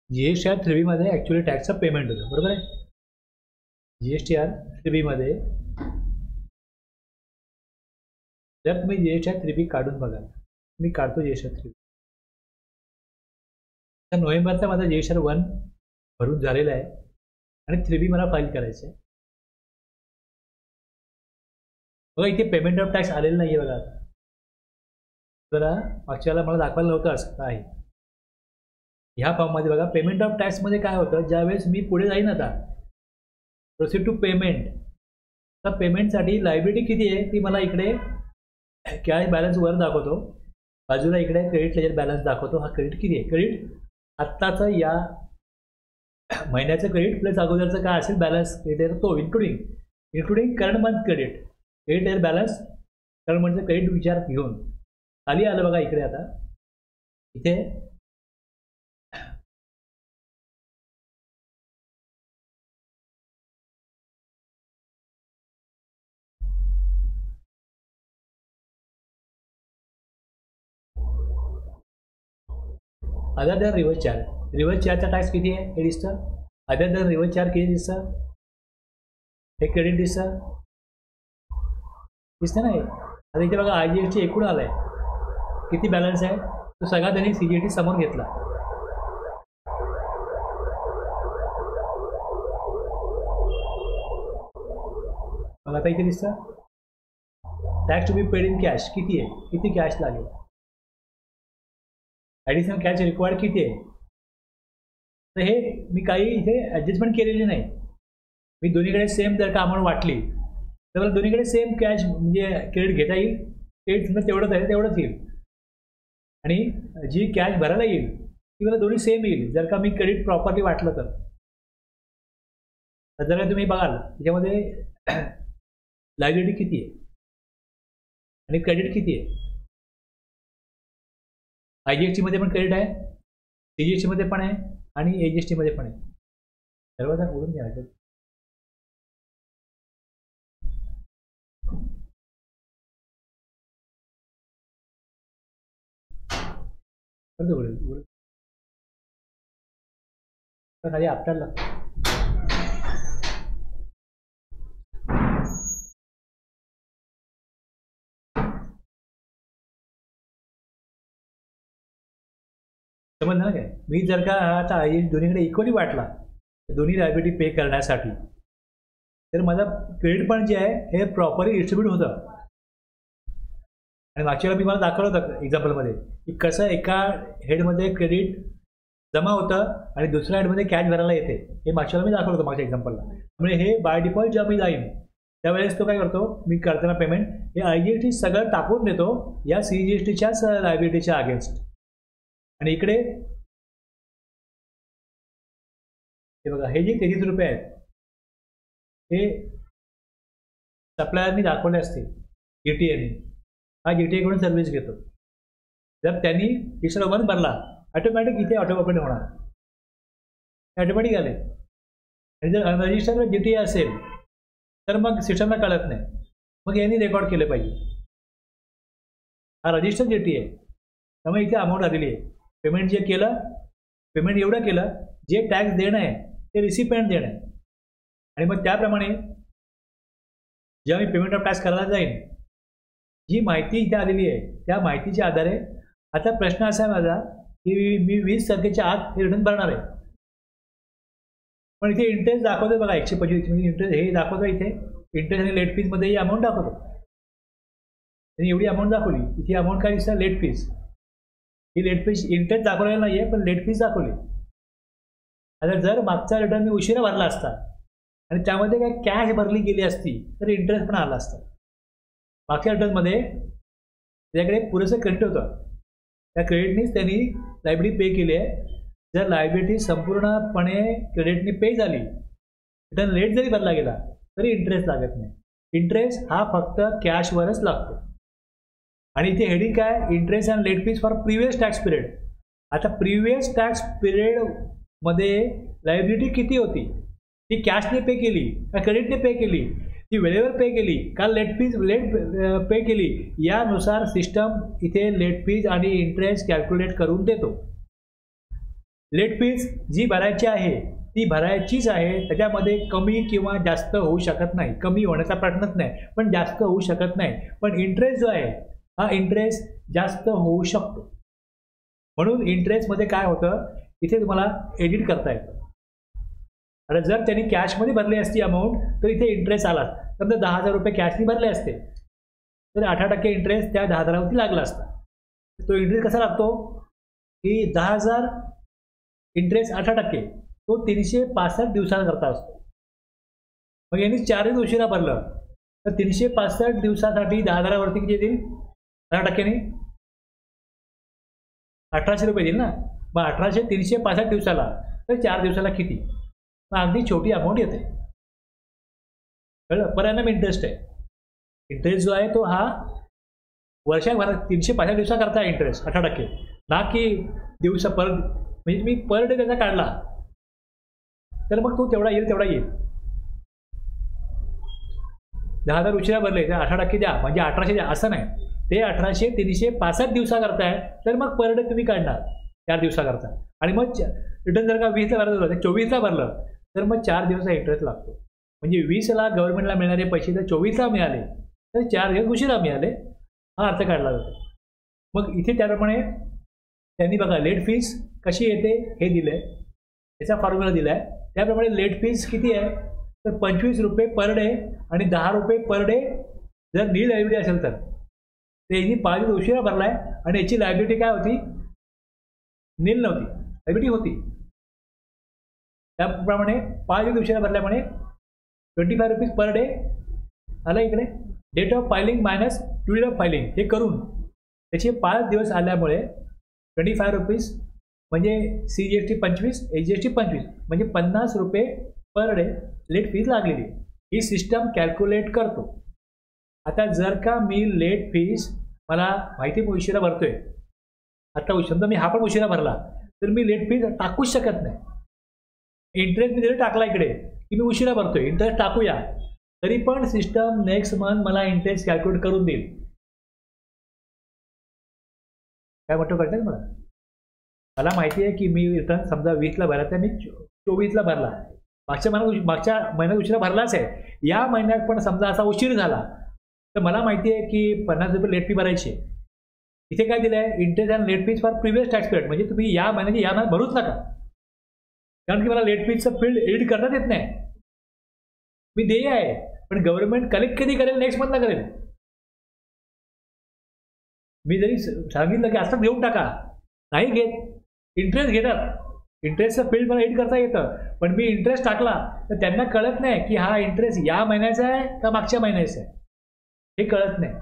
GSTR 3B मध्ये actually टॅक्सचं payment होतं, बरोबर आहे. GSTR 3B मध्ये जर तुम्ही GSTR 3B काढून बघाल, मी काढतो GSTR 3B. तर नोव्हेंबरचा माझा GSTR 1 भरून झालेला आहे आणि 3B मला फाईल करायचं आहे. बघा इथे पेमेंट ऑफ टॅक्स आलेलं नाही आहे. बघा जरा मागच्याला मला दाखवायला नव्हतं असं आहे. ह्या फॉर्ममध्ये बघा पेमेंट ऑफ टॅक्समध्ये काय होतं, ज्यावेळेस मी पुढे जाईन आता प्रोसीड टू पेमेंट, तर पेमेंटसाठी लायबिलिटी किती आहे ती मला इकडे कॅश बॅलन्स वर दाखवतो, बाजूला इकडे क्रेडिट लेजर बॅलन्स दाखवतो. हा क्रेडिट किती आहे, क्रेडिट आत्ताचं या महिन्याचं क्रेडिट प्लस अगोदरचं काय असेल बॅलन्स क्रेडिट तो including current month credit ledger balance current मंथचं क्रेडिट विचार घेऊन खाली आलं बघा इकडे. आता इथे अदर दॅन रिव्हर्स चार्जचा टॅक्स किती आहे हे दिसतं. अदर दॅन रिव्हर्स चार्ज किती दिसतं, हे क्रेडिट दिसतं ना हे. आता इथे बघा IGST एकूण आलं आहे, किती बॅलन्स आहे तो सगळा त्यांनी CGST समोर घेतला. मग आता इथे दिसतं tax to be paid in cash किती आहे, किती कॅश लागेल, ॲडिशनल कॅश रिक्वायर्ड किती आहे. तर हे मी काही इथे ॲडजस्टमेंट केलेली नाही. मी दोन्हीकडे सेम जर का अमाऊंट वाटली तर मला दोन्हीकडे सेम कॅश म्हणजे क्रेडिट घेता येईल. क्रेडिट समजा तेवढंच आहे तेवढंच येईल आणि जी कॅश भरायला येईल ती मला दोन्ही सेम येईल जर का मी क्रेडिट प्रॉपरली वाटलं तर. जर का तुम्ही बघाल त्याच्यामध्ये लायबिलिटी किती आहे आणि क्रेडिट किती आहे. IGST मध्ये पण क्रेडिट आहे, CGST मध्ये पण आहे आणि AGST मध्ये पण आहे. सर्वदा उडून घ्यायचं. खाली आपल्याला समजलं ना काय. मी जर का आता दोन्हीकडे इक्वली वाटला दोन्ही लायबिलिटी पे करण्यासाठी तर माझा क्रेडिट पण जे आहे हे प्रॉपरली डिस्ट्रीब्यूट होतं. आणि मागच्या वेळेला मी मला दाखवलं होतं एक्झाम्पलमध्ये की कसं एका हेडमध्ये क्रेडिट जमा होतं आणि दुसऱ्या हेडमध्ये कॅश भरायला येते. हे मागच्या वेळेला मी दाखवलं होतं मागच्या एक्झाम्पलला. म्हणजे हे बाय डिफॉल्ट जेव्हा मी जाईन त्यावेळेस तो काय करतो, मी करताना पेमेंट हे IGST सगळं टाकून देतो या CGSTच्याच लायबिलिटीच्या अगेन्स्ट. आणि इकडे हे बघा हे जे 33 रुपये आहेत हे सप्लायरनी दाखवले असते GTAने. हा GTA कडून सर्व्हिस घेतो. जर त्यांनी तिसरा 1 भरला ऑटोमॅटिक इथे ऑटो ओपन होणार, ऑटोमॅटिक आले. आणि जर अनरजिस्टर्ड GTA असेल तर मग सिस्टमला कळत नाही, मग यांनी रेकॉर्ड केलं पाहिजे. हा रजिस्टर्ड GTA आहे त्यामुळे इथे अमाऊंट आलेली आहे. पेमेंट जे केलं पेमेंट एवढं केलं, जे टॅक्स देणं आहे ते रिसिपेंट देणं आहे. आणि मग त्याप्रमाणे जेव्हा मी पेमेंट ऑफ टॅक्स करायला जाईन जी माहिती इथे आलेली आहे त्या माहितीच्या आधारे आता प्रश्न असा आहे माझा की मी 20 तारखेच्या आत हे रिटर्न भरणार आहे. पण इथे इंटरेस्ट दाखवतो बघा 125 म्हणजे इंटरेस्ट हे दाखवतो इथे इंटरेस्ट आणि लेट फीजमध्ये ही अमाऊंट दाखवतो. त्यांनी एवढी अमाऊंट दाखवली. इथे अमाऊंट काय दिसतं, लेट फीज. ही लेट फीज इंटरेस्ट दाखवलेला नाही आहे पण लेट फीज दाखवली. आता जर मागचा रिटर्न मी उशिरा भरला असता आणि त्यामध्ये काय कॅश भरली गेली असती तर इंटरेस्ट पण आला असता. मागच्या रिटर्नमध्ये त्याच्याकडे पुरेसं क्रेडिट होतं, त्या क्रेडिटनीच त्यांनी लायबिलिटी पे केली आहे. जर लायबिलिटी संपूर्णपणे क्रेडिटनी पे झाली, रिटर्न लेट जरी भरला गेला तरी इंटरेस्ट लागत नाही. इंटरेस्ट हा फक्त कॅशवरच लागतो. आणि इथे हेडिंग काय, interest and let fees for previous tax period. आता प्रिव्हियस टॅक्स पिरियडमध्ये लायबिलिटी किती होती, ती कॅशने पे केली का क्रेडिटने पे केली, ती वेळेवर पे केली का लेट पे केली, यानुसार सिस्टम इथे लेट फीज आणि इंटरेस्ट कॅल्क्युलेट करून देतो. लेट फीज जी भरायची आहे ती भरायचीच आहे, त्याच्यामध्ये कमी किंवा जास्त होऊ शकत नाही. कमी होण्याचा प्रश्नच नाही, पण जास्त होऊ शकत नाही. पण इंटरेस्ट जो आहे हा इंटरेस्ट जास्त होऊ शकतो. म्हणून इंटरेस्टमध्ये काय होतं, इथे तुम्हाला एडिट करता येतं. आता जर त्यांनी कॅशमध्ये भरली असती अमाऊंट तर इथे इंटरेस्ट आला. समजा 10,000 रुपये कॅशने भरले असते तर 18% इंटरेस्ट त्या 10,000वरती लागला असता. तो इंटरेस्ट कसा लागतो की 10,000 इंटरेस्ट 18%, तो 365 दिवसांकरता असतो. मग यांनी 4 दिवस उशिरा भरलं तर 365 दिवसासाठी 10,000वरती किती येतील? 18%ने 1,800 रुपये येईल ना. मग 1,800 365 दिवसाला तर 4 दिवसाला किती? मग अगदी छोटी अमाऊंट येते. कळलं? पर ॲनम इंटरेस्ट आहे. इंटरेस्ट जो आहे तो हा वर्षभरात 365 दिवसाकरता इंटरेस्ट 18%, ना की दिवसा पर, म्हणजे तुम्ही पर डे त्याचा काढला तर मग तो तेवढा येईल तेवढा येईल. 10,000 उशिरा भरले तर 18% द्या म्हणजे 1,800 द्या असं नाही. ते 1,800 365 दिवसाकरता आहे तर मग पर डे तुम्ही काढणार 4 दिवसाकरता. आणि मग रिटर्न जर का 20ला भरलं तर 24ला भरलं तर मग 4 दिवसाचा इंटरेस्ट लागतो. म्हणजे 20ला गव्हर्नमेंटला मिळणारे पैसे जर 24ला मिळाले तर 4 दिवस उशिरा मिळाले, हा अर्थ काढला जातो. मग इथे त्याप्रमाणे त्यांनी बघा लेट फीस कशी येते हे दिलं आहे, त्याचा फॉर्म्युला दिला आहे. त्याप्रमाणे लेट फीस किती आहे तर 25 रुपये पर डे आणि 10 रुपये पर डे जर नील लायबिलिटी असेल तर. यांनी 5 दिवस उशिरा भरला आहे आणि याची लायबिलिटी काय होती? नील नव्हती, लायबिलिटी होती. त्याप्रमाणे 5 दिवस उशिरा भरल्यामुळे 25 रुपीज पर डे आला इकडे. Date of filing minus due date of filing हे करून त्याचे 5 दिवस आल्यामुळे 25 रुपीज म्हणजे CGST 25, HGST 25 म्हणजे 50 रुपये पर डे लेट फीज लागलेली. ही सिस्टम कॅल्क्युलेट करतो. आता जर का मी लेट फीज मला माहिती उशिरा भरतोय, आता समजा मी हा पण उशिरा भरला तर मी लेट फीज टाकूच शकत नाही. इंटरेस्ट मी जरी टाकला इकडे की मी उशिरा भरतोय, इंटरेस्ट टाकूया तरी पण सिस्टम नेक्स्ट मंथ मला इंटरेस्ट कॅल्क्युलेट करून देईल. काय म्हटलं कळतं मला? मला माहिती आहे की मी रिटर्न समजा 20ला भरायचा, मी 24ला भरला, मागच्या महिन्यात उशिरा भरलाच आहे. या महिन्यात पण समजा असा उशीर झाला तर मला माहिती आहे की 50 रुपये लेट फी भरायची. इथे काय दिलं आहे? Interest and let fees for previous tax period. म्हणजे तुम्ही या महिन्याची या महिन्यात भरूच नका, कारण की मला लेट फीजचं फील्ड एडिट करण्यात येत नाही. मी देय आहे पण गव्हर्नमेंट कलेक्ट कधी करेल? नेक्स्ट मंथला करेल. मी जरी सांगितलं की असं देऊन टाका, नाही घेत, इंटरेस्ट घेतात. इंटरेस्टचं फील्ड मला एडिट करता येतं, पण मी इंटरेस्ट टाकला तर त्यांना कळत नाही की हा इंटरेस्ट या महिन्याचा आहे का मागच्या महिन्याचा आहे, हे कळत नाही.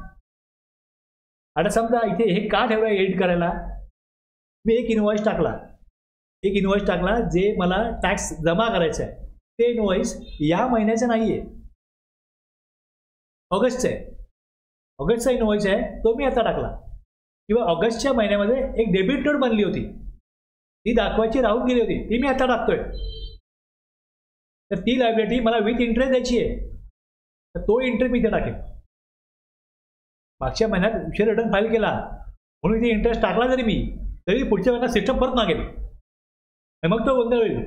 आता समजा इथे हे का ठेवलं एडिट करायला? मी एक इनवॉइस टाकला जे मला टॅक्स जमा करायचा आहे. ते इनवॉइस या महिन्याचं नाही आहे, ऑगस्टचं आहे. ऑगस्टचा इनवॉइस आहे तो मी आता टाकला. किंवा ऑगस्टच्या महिन्यामध्ये एक डेबिट नोट बनली होती, ती दाखवायची राहून गेली होती, ती मी आता टाकतोय. तर ती लायबिलिटी मला विथ इंटरेस्ट द्यायची आहे, तर तो इंटरेस्ट मी इथे टाकेल. मागच्या महिन्यात उशीर रिटर्न फाईल केला म्हणून इथे इंटरेस्ट टाकला जरी मी, तरी पुढच्या महिन्यात सिस्टम परत मागेल. मग तो गोंधळ होईल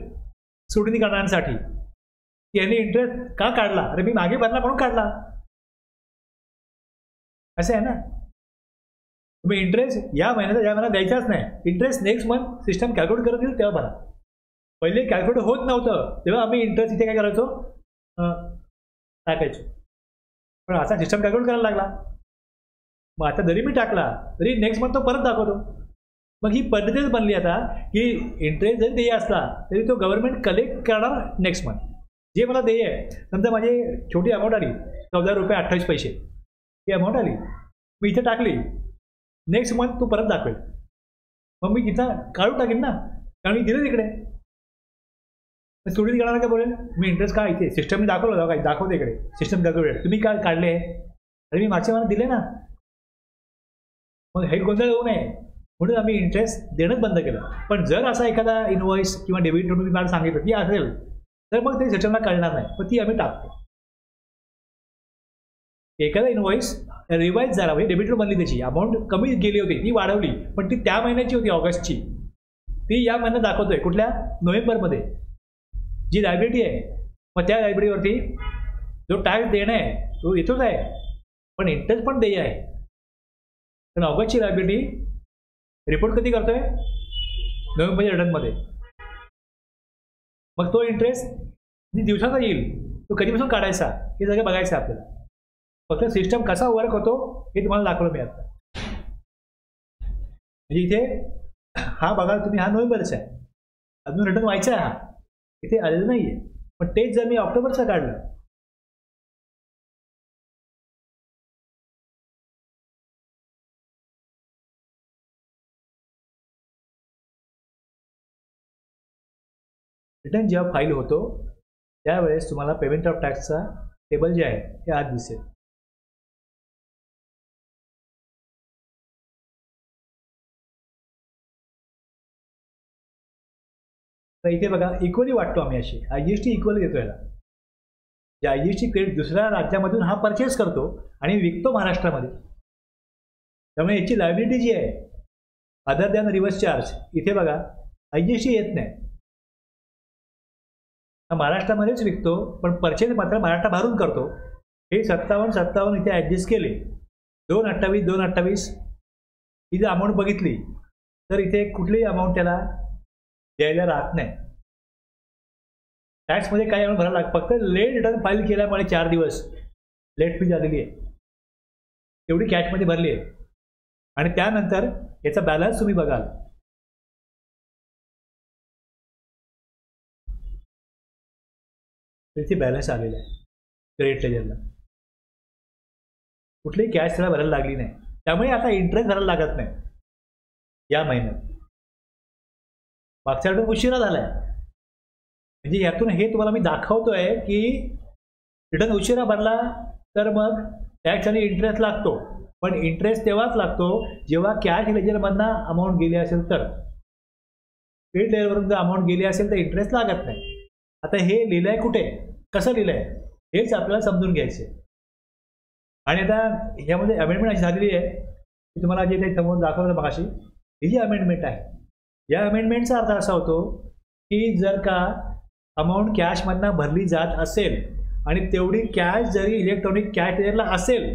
सुटणी करण्यासाठी की यांनी इंटरेस्ट का काढला? अरे मी मागे भरला म्हणून काढला, असं आहे ना. तुम्ही इंटरेस्ट या महिन्यात द्यायचाच नाही. Interest next month system calculate करत येईल तेव्हा भरा. पहिले कॅल्क्युलेट होत नव्हतं तेव्हा आम्ही इंटरेस्ट इथे काय करायचो? टाकायचो. पण आता सिस्टम कॅल्क्युलेट करायला लागला. मग आता जरी मी टाकला तरी नेक्स्ट मंथ तो परत दाखवतो. मग ही पद्धतच बनली आता की इंटरेस्ट जरी देय असला तरी तो गव्हर्नमेंट कलेक्ट करणार नेक्स्ट मंथ. जे मला देय आहे, समजा माझी छोटी अमाऊंट आली 14 रुपये 28 पैसे, ही अमाऊंट आली, मी इथे टाकली, नेक्स्ट मंथ तो परत दाखवेल. मग मी तिथं काढून टाकेन ना, कारण मी दिलं तिकडे. स्टुडंट करणार काय बोलेल? मी इंटरेस्ट का इथे सिस्टमने दाखवलं काय दाखवते इकडे सिस्टम कॅल्क्युलेट, तुम्ही काय काढले आणि मी मागच्या महिन्यात दिले ना. मग हे गोंधळ होऊ नये म्हणून आम्ही इंटरेस्ट देणंच बंद केलं. पण जर असा एखादा इनवॉइस किंवा डेबिट नोट तुम्ही मला सांगितलं ती असेल तर मग ते सिस्टमला कळणार नाही, पण ती आम्ही टाकतो. एखादा इनवॉइस रिवाइज झाला, म्हणजे डेबिट नोट बनली, त्याची अमाऊंट कमी गेली होती, ती वाढवली, पण ती त्या महिन्याची होती ऑगस्टची, ती या महिन्यात दाखवतोय कुठल्या नोव्हेंबरमध्ये जी लायबिलिटी आहे. मग त्या लायबिलिटीवरती जो टॅक्स देणं आहे तो येतोच आहे, पण इंटरेस्ट पण देय आहे. कारण ऑगस्टची लायबिलिटी रिपोर्ट कधी करतोय? नोव्हेंबरच्या रिटर्नमध्ये. मग तो इंटरेस्ट दिवसाचा येईल, तो कधीपासून काढायचा हे सगळं बघायचं आहे आपल्याला. फक्त सिस्टम कसा वर्क होतो हे तुम्हाला दाखवलं मी आता. म्हणजे इथे हा बघा तुम्ही, हा नोव्हेंबरचा आहे, अजून रिटर्न व्हायचा आहे, हा इथे आलेलं नाही आहे. पण तेच जर मी ऑक्टोबरचं काढलं, रिटर्न जेव्हा फाईल होतो त्यावेळेस तुम्हाला पेमेंट ऑफ टॅक्सचा टेबल जे आहे ते आज दिसेल. तर इथे बघा इक्वली वाटतो आम्ही अशी IGST इक्वली देतो याला. जे IGST क्रेडिट दुसऱ्या राज्यामधून हा परचेस करतो आणि विकतो महाराष्ट्रामध्ये. त्यामुळे याची लायबिलिटी जी आहे अदर दॅन रिव्हर्स चार्ज, इथे बघा IGST येत नाही. हा महाराष्ट्रामध्येच विकतो, पण परचेस मात्र महाराष्ट्राबाहेरून करतो. हे 57 इथे ॲडजस्ट केले. 228 ही जर अमाऊंट बघितली तर इथे कुठलीही अमाऊंट त्याला द्यायला राहत नाही. टॅक्समध्ये काय अमाऊंट भरायला लागतं, फक्त लेट रिटर्न फाईल केल्यामुळे 4 दिवस लेट फी झालेली आहे, एवढी कॅशमध्ये भरली आहे. आणि त्यानंतर याचा बॅलन्स तुम्ही बघाल, इथे बॅलन्स आलेला आहे क्रेडिट लेजरला. कुठलीही कॅश त्याला भरायला लागली नाही, त्यामुळे आता इंटरेस्ट भरायला लागत नाही या महिन्यात. मागच्या रिटर्न उशिरा झाला आहे. म्हणजे यातून हे तुम्हाला मी दाखवतोय की रिटर्न उशिरा भरला तर मग टॅक्स आणि इंटरेस्ट लागतो, पण इंटरेस्ट तेव्हाच लागतो जेव्हा कॅश लेजरमधनं अमाऊंट गेली असेल तर. क्रेडिट लेजरवरून जर अमाऊंट गेली असेल तर इंटरेस्ट लागत नाही. आता हे लिहिलं आहे कुठे, कसं लिहिलं आहे हेच आपल्याला समजून घ्यायचं आहे. आणि आता ह्यामध्ये अमेंडमेंट अशी झालेली आहे की तुम्हाला जे काही समोर दाखवलं मगाशी, ही जी अमेंडमेंट आहे या अमेंडमेंटचा अर्थ असा होतो की जर का अमाऊंट कॅशमधनं भरली जात असेल आणि तेवढी कॅश जरी इलेक्ट्रॉनिक कॅश लेजरला असेल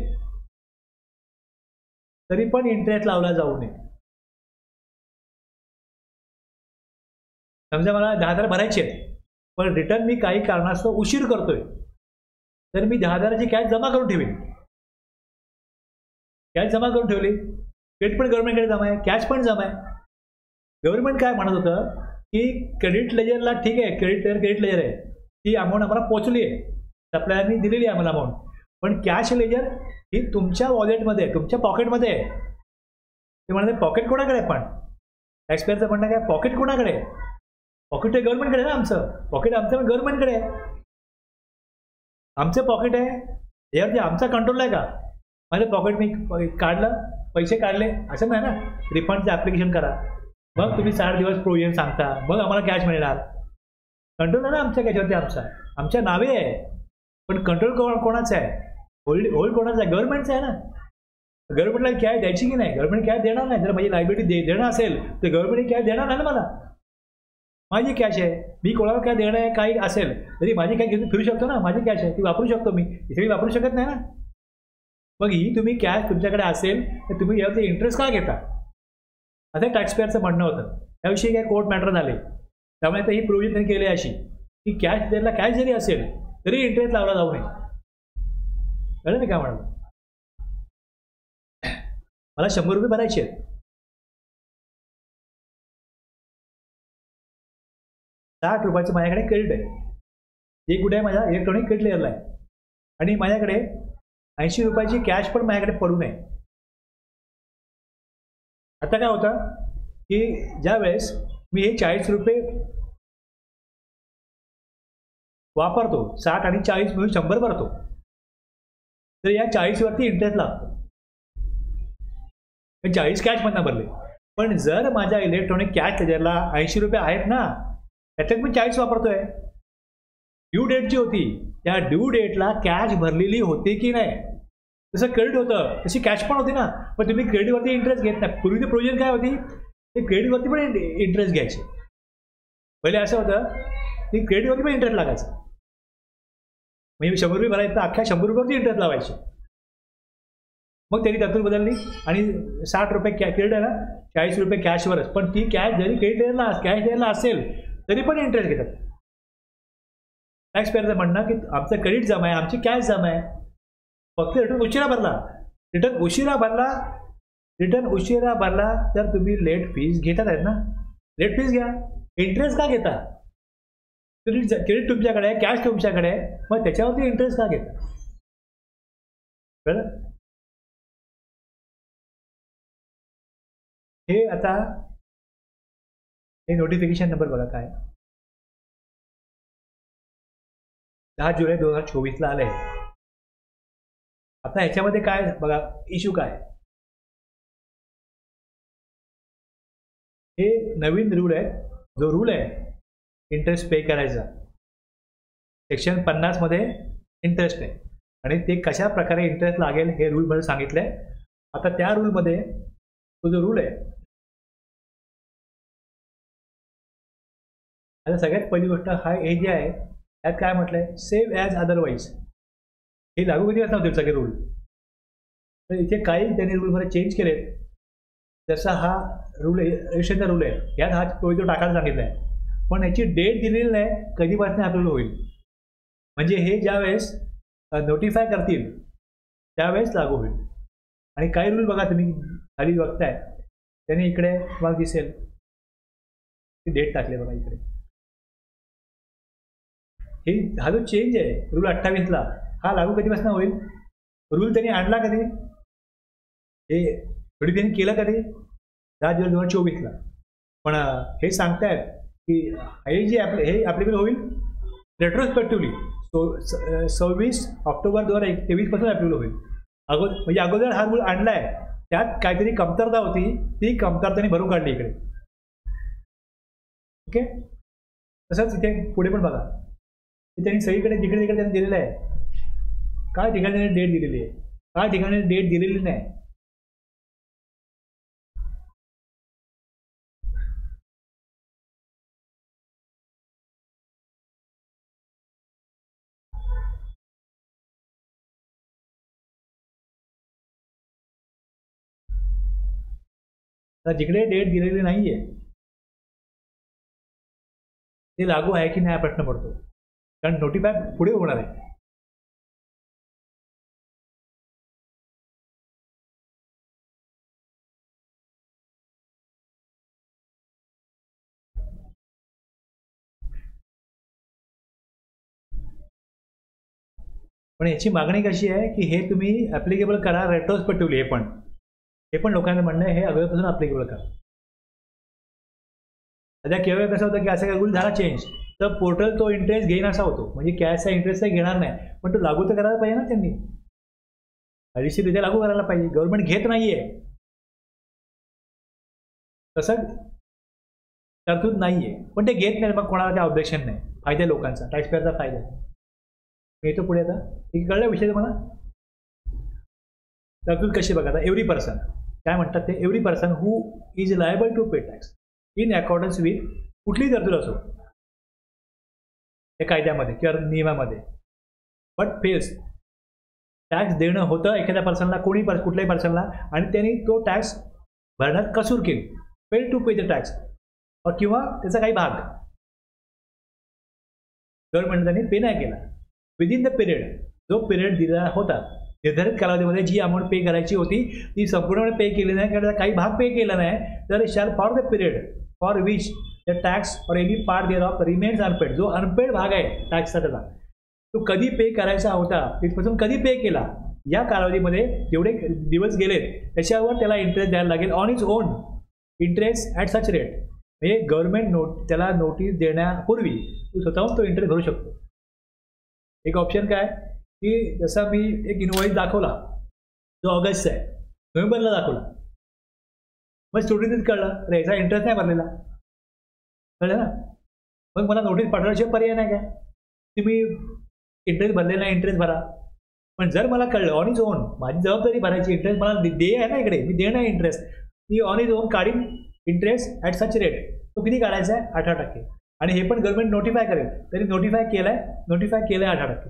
तरी पण इंटरेस्ट लावला जाऊ नये. समजा मला 10,000 भरायचे आहेत, पण रिटर्न मी काही कारणास्तव उशीर करतोय, तर मी 10,000ची कॅश जमा करून ठेवेन. कॅश जमा करून ठेवली, क्रेडिट पण गव्हर्नमेंटकडे जमा आहे, कॅश पण जमा आहे. गव्हर्नमेंट काय म्हणत होतं की क्रेडिट लेजरला ठीक आहे, क्रेडिट लेजर आहे, ती अमाऊंट आम्हाला पोचली आहे, सप्लायरनी दिलेली आहे आम्हाला अमाऊंट, पण कॅश लेजर ही तुमच्या वॉलेटमध्ये आहे, तुमच्या पॉकेटमध्ये आहे. ते म्हणते पॉकेट कोणाकडे आहे, पण टॅक्सपेअरचं म्हणणं काय, पॉकेट कोणाकडे आहे? पॉकेट आहे गव्हर्नमेंटकडे ना, आमचं पॉकेट आमचं पण गव्हर्नमेंटकडे आहे. आमचं पॉकेट आहे यावरती आमचा कंट्रोल आहे का? माझं पॉकेट मी काढलं, पैसे काढले असं नाही ना. रिफंडचं ॲप्लिकेशन करा, मग तुम्ही 4 दिवस प्रोविजन सांगता, मग आम्हाला कॅश मिळणार. कंट्रोल आहे ना आमच्या कॅशवरती, आमच्या नावे आहे, पण कंट्रोल कोणाचं आहे? होल्ड कोणाचं आहे? गव्हर्नमेंटचं आहे ना. गव्हर्नमेंटला कॅश द्यायची की नाही? गव्हर्नमेंट कॅश देणार नाही. जर माझी लायबिलिटी देणं असेल तर गव्हर्नमेंट कॅश देणार नाही ना मला. माझी कॅश आहे, मी कोणाला काय देणं आहे काही असेल तरी माझी कॅश घेऊन फिरू शकतो ना, माझी कॅश आहे ती वापरू शकतो मी, इथे मी वापरू शकत नाही ना. मग ही तुम्ही कॅश तुमच्याकडे असेल तर तुम्ही यावरती इंटरेस्ट का घेता, असं टॅक्सपेअरचं म्हणणं होतं. त्याविषयी काय कोर्ट मॅटर झाले, त्यामुळे आता ही प्रोव्हिजन त्यांनी केली आहे अशी की कॅश द्यायला कॅश जरी असेल तरी इंटरेस्ट लावला जाऊ नये. कळलं मी काय म्हणालो? मला 100 रुपये भरायचे आहेत, 60 रुपयाचं माझ्याकडे क्रेडिट आहे. एक कुठे आहे? माझ्या इलेक्ट्रॉनिक क्रेडिट लेजरला आहे, आणि माझ्याकडे 80 रुपयाची कॅश पण माझ्याकडे पडू नये. आता काय होतं की ज्या वेळेस मी हे 40 रुपये वापरतो, 60 आणि 40 मिळून 100 भरतो, तर या 40वरती इंटरेस्ट लागतो. 40 कॅशमधनं भरले. पण जर माझ्या इलेक्ट्रॉनिक कॅश लेजरला 80 रुपये आहेत ना, त्याच्यात मी 40 वापरतोय. ड्यू डेट जी होती त्या ड्यू डेटला कॅश भरलेली होती की नाही, जसं क्रेडिट होतं तशी कॅश पण होती ना. पण तुम्ही क्रेडिटवरती इंटरेस्ट घेत नाही. पूर्वीची प्रोविजन काय होती ते क्रेडिटवरती पण इंटरेस्ट घ्यायचे. पहिले असं होतं की क्रेडिटवरती पण इंटरेस्ट लागायचा. म्हणजे 100 रुपये भरायचं तर अख्ख्या 100 रुपयावरती इंटरेस्ट लावायचे. मग त्यांनी तरतूद बदलली आणि 60 रुपये क्रेडिट आहे ना, 40 रुपये कॅशवरच. पण ती कॅश जरी कॅश द्यायला असेल तरी पण इंटरेस्ट घेतात. टॅक्स पेअरचं म्हणणं की आमचं क्रेडिट जमा आहे, आमची कॅश जमा आहे, फक्त रिटर्न उशिरा भरला. रिटर्न उशिरा भरला तर तुम्ही लेट फीज घेतात आहेत ना. लेट फीज घ्या, इंटरेस्ट का घेता? क्रेडिट तुमच्याकडे आहे, कॅश तुमच्याकडे आहे, मग त्याच्यावरती इंटरेस्ट का घेता? कळलं? हे आता हे नोटिफिकेशन नंबर बघा काय, 10 जुलै 2024 आले. आता ह्याच्यामध्ये काय बघा इश्यू काय, हे नवीन रूल आहे. जो रूल आहे इंटरेस्ट पे करायचा, सेक्शन 50 मध्ये इंटरेस्ट आहे आणि ते कशा प्रकारे इंटरेस्ट लागेल हे रूलमध्ये सांगितलंय. आता त्या रूलमध्ये तो जो रूल आहे, आता सगळ्यात पहिली गोष्ट हे जे आहे त्यात काय म्हटलंय, सेव्ह ॲज अदरवाईज. हे लागू कधी असणार होते सगळे रूल, तर इथे काही त्यांनी रूलमध्ये चेंज केले. जसा हा रूल रजिस्ट्रेशनचा रूल आहे, यात हा तो टाकायला सांगितला आहे, पण याची डेट दिलेली नाही कधीपासून अप्रूव्ह होईल. म्हणजे हे ज्यावेळेस नोटिफाय करतील त्यावेळेस लागू होईल. आणि काही रूल बघा तुम्ही खाली बघताय, त्यांनी इकडे तुम्हाला दिसेल की डेट टाकले बघा इकडे. हे हा जो चेंज आहे रूल 28ला, हा लागू कधीपासून होईल? रूल त्यांनी आणला कधी, हे थोडी त्यांनी केलं कधी, 10 जुलै 2024ला. पण हे सांगतायत की हे जे हे ॲप्लिकेबल होईल रेट्रोस्पेक्टिव्हली. 26 ऑक्टोबर 2023 पासून ॲप्लिकेबल होईल. म्हणजे अगोदर हा रूल आणलाय, त्यात काहीतरी कमतरता होती, ती कमतरताने भरून काढली इकडे. ओके, तसंच इथे पुढे पण बघा, त्यांनी सगळीकडे जिकडे तिकडे त्यांनी दिलेलं आहे. काय ठिकाणी त्यांनी डेट दिलेली आहे, काय ठिकाणी डेट दिलेली नाही. तर जिकडे डेट दिलेली नाहीये ते लागू आहे की नाही हा प्रश्न पडतो, कारण नोटिफाय पुढे होणार आहे. पण याची मागणी कशी आहे की हे तुम्ही ॲप्लिकेबल करा रेट्रोस्पेक्टिव्हली. हे पण लोकांचं म्हणणं आहे, हे अगोदरपासून ॲप्लिकेबल करा. सध्या केवळ कसं होतं की असं काही रूल झाला चेंज तर पोर्टल तो इंटरेस्ट घेईन असा होतो, म्हणजे कॅशचा इंटरेस्ट काही घेणार नाही, पण तो लागू तर करायला पाहिजे ना. त्यांनी कायदेशीररित्या लागू करायला पाहिजे. गव्हर्नमेंट घेत नाहीये, तसं तरतूद नाहीये, पण ते घेत नाही. मग कोणाला त्या ऑब्जेक्शन नाही, फायदा लोकांचा, टॅक्स पेअरचा फायदा. येतो पुढे आता, ठीक कळलं विषय तुम्हाला. तरतूद कशी बघा आता, एव्हरी पर्सन काय म्हणतात ते, every person who is liable to pay tax in accordance with कुठलीही तरतूद असो या कायद्यामध्ये किंवा नियमामध्ये, बट फेल्स टॅक्स देणं होतं एखाद्या पर्सनला, कुठल्याही पर्सनला, आणि त्यांनी तो टॅक्स भरण्यात कसूर केली, fail to pay the tax, किंवा त्याचा काही भाग गव्हर्नमेंट त्यांनी पे नाही केला विदिन द पिरियड, जो पिरियड दिला होता निर्धारित कालावधीमध्ये जी अमाऊंट पे करायची होती ती संपूर्णपणे पे केली नाही, कारण काही भाग पे केला नाही, तर shall for the period for which the tax or any part thereof remains unpaid, जो अनपेड भाग आहे टॅक्सचा त्याचा, तो कधी पे करायचा होता तिथपासून कधी पे केला या कालावधीमध्ये जेवढे दिवस गेलेत त्याच्यावर त्याला इंटरेस्ट द्यायला लागेल on is own interest at such rate. म्हणजे गव्हर्नमेंट त्याला नोटीस देण्यापूर्वी तो स्वतःहून तो इंटरेस्ट भरू शकतो. एक ऑप्शन काय की जसा मी एक इनवॉइस दाखवला जो ऑगस्टचा आहे, नोव्हेंबरला दाखवला, मग स्टुडंटच कळलं अरे याचा इंटरेस्ट नाही भरलेला, कळलं ना, मग मला नोटीस पाठवल्याशिवाय पर्याय नाही काय, तुम्ही इंटरेस्ट भरलेला नाही इंटरेस्ट भरा. पण जर मला कळलं ऑन इज ओन माझी जबाबदारी भरायची, इंटरेस्ट मला दे आहे ना इकडे, मी देणं आहे interest, me on is on काढीन इंटरेस्ट ॲट सच रेट, तो किती काढायचा आहे 18%. आणि हे पण गव्हर्नमेंट नोटिफाय करेल, तरी नोटिफाय केलंय 18%.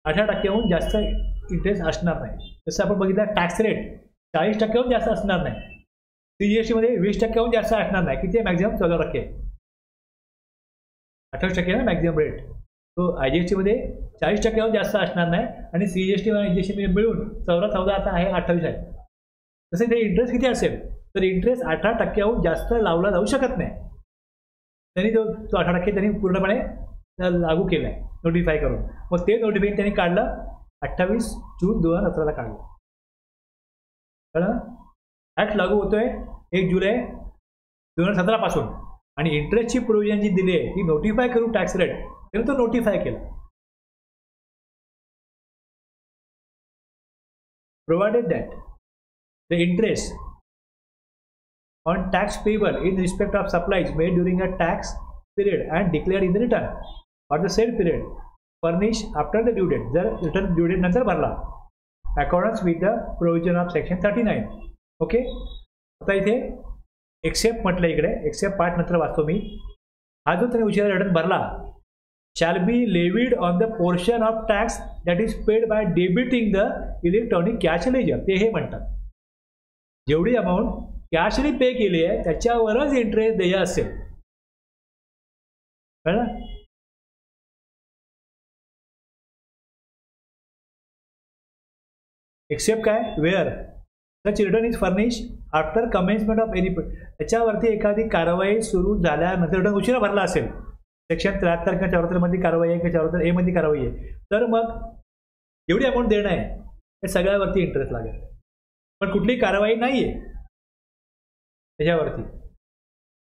18%हून जास्त इंटरेस्ट असणार नाही. जसं आपण बघितलं टॅक्स रेट 40%हून जास्त असणार नाही. CGST मध्ये 20%हून जास्त असणार नाही. किती आहे मॅक्झिमम 14%. 28% ना मॅक्झिमम रेट. तो IGST मध्ये 40%हून जास्त असणार नाही आणि CGST आणि IGST मिळून 14 आता आहे 28 आहे. तसे ते इंटरेस्ट किती असेल तर इंटरेस्ट 18%हून जास्त लावला जाऊ शकत नाही. त्यांनी तो 18% त्यांनी पूर्णपणे लागू केला आहे नोटिफाय करून. मग ते नोटिफिकेशन त्यांनी काढलं 28 जून 2018ला काढलं. कळलं? ॲक्ट लागू होतोय 1 जुलै 2017 पासून. आणि इंटरेस्टची प्रोव्हिजन जी दिली आहे ती नोटिफाय करू टॅक्स रेट, त्यांनी तो नोटिफाय केला. Provided that the interest on tax payable in respect of supplies made during a tax period and declared in the return or the said period furnished after the due date, जर return due date नंतर भरला accordance with the provision of section 39. Okay, आता इथे accept म्हटलं, इकडे accept part नंतर वाचतो मी. हा जो त्याने उशिरा रिटर्न भरला shall be levied on the portion of tax that is paid by debiting the electronic cash ledger. ते हे म्हणतात जेवढी अमाऊंट कॅशने पे केली आहे त्याच्यावरच इंटरेस्ट द्यायचा असेल. कळलं? एक्सेप्ट काय, where such return is furnish after commencement of any, त्याच्यावरती एखादी कारवाई सुरू झाल्यानंतर रिटर्न उशिरा भरला असेल, सेक्शन 73 किंवा 74 मध्ये कारवाई आहे किंवा 74 ए मध्ये कारवाई आहे, तर मग एवढी अमाऊंट देणं आहे हे सगळ्यावरती इंटरेस्ट लागेल. पण कुठली कारवाई नाही आहे त्याच्यावरती.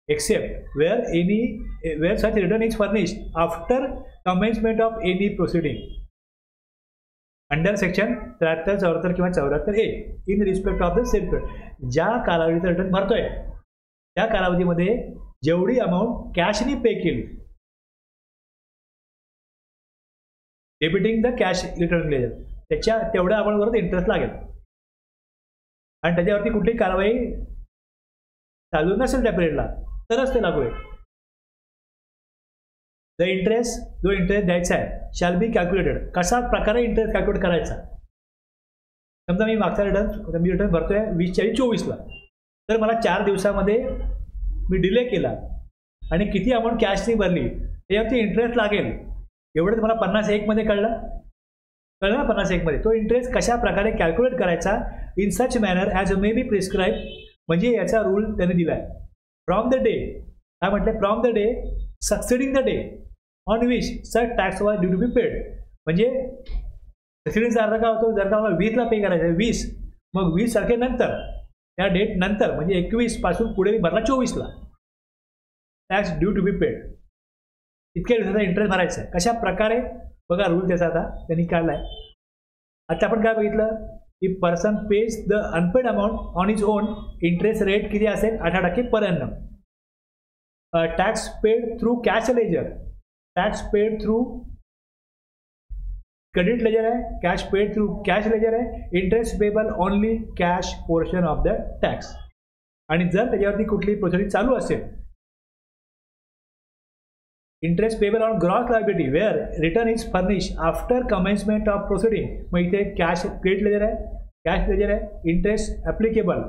Except where such return is furnish after commencement of any proceeding under section 73, 74 किंवा 74A in respect of the same period. ज्या कालावधीचं रिटर्न भरतोय त्या कालावधीमध्ये जेवढी अमाऊंट कॅशनी पे केली, debiting the cash return ledger, त्याच्या तेवढ्या अमाऊंटवरच इंटरेस्ट लागेल. आणि त्याच्यावरती कुठली कारवाई चालू नसेल त्या पिरियडला तरच ते लागू आहे. द इंटरेस्ट, जो इंटरेस्ट द्यायचा आहे शॅल बी कॅल्क्युलेटेड. कशा प्रकारे इंटरेस्ट कॅल्क्युलेट करायचा. समजा मी मागचा रिटर्न भरतोय 20/24ला, तर मला 4 दिवसामध्ये मी डिले केला आणि किती अमाऊंट कॅशनी भरली त्याच्यावरती इंटरेस्ट लागेल. एवढंच मला 51 मध्ये कळलं ना. 51 मध्ये तो इंटरेस्ट कशा प्रकारे कॅल्क्युलेट करायचा in such manner as may be prescribe, म्हणजे याचा रूल त्याने दिला आहे. फ्रॉम द डे, काय म्हटलं, from the day succeeding the day on which such tax was due to be paid. म्हणजे सक्सेडिंगचा अर्थ काय होतो, जर का मला 20ला पे करायचं आहे 20, मग 20 तारखेनंतर त्या डेट नंतर म्हणजे 21 पासून पुढे भरला 24ला tax due to be paid. इतक्या दिवसाचा इंटरेस्ट भरायचा आहे. कशा प्रकारे बघा रूल त्याचा आता त्यांनी काढला आहे. आता आपण काय बघितलं, if person pays the unpaid amount on is own, interest rate किती असेल 18% per annum. Tax paid through cash ledger, tax paid through credit ledger आहे, cash paid through cash ledger आहे, interest payable only cash portion of the tax. आणि जर त्याच्यावरती कुठली proceeding चालू असेल, interest payable on gross liability where return is furnish after commencement of proceeding. मग इथे कॅश क्रेडिट लेजर आहे, कॅश लेजर आहे, इंटरेस्ट ॲप्लिकेबल,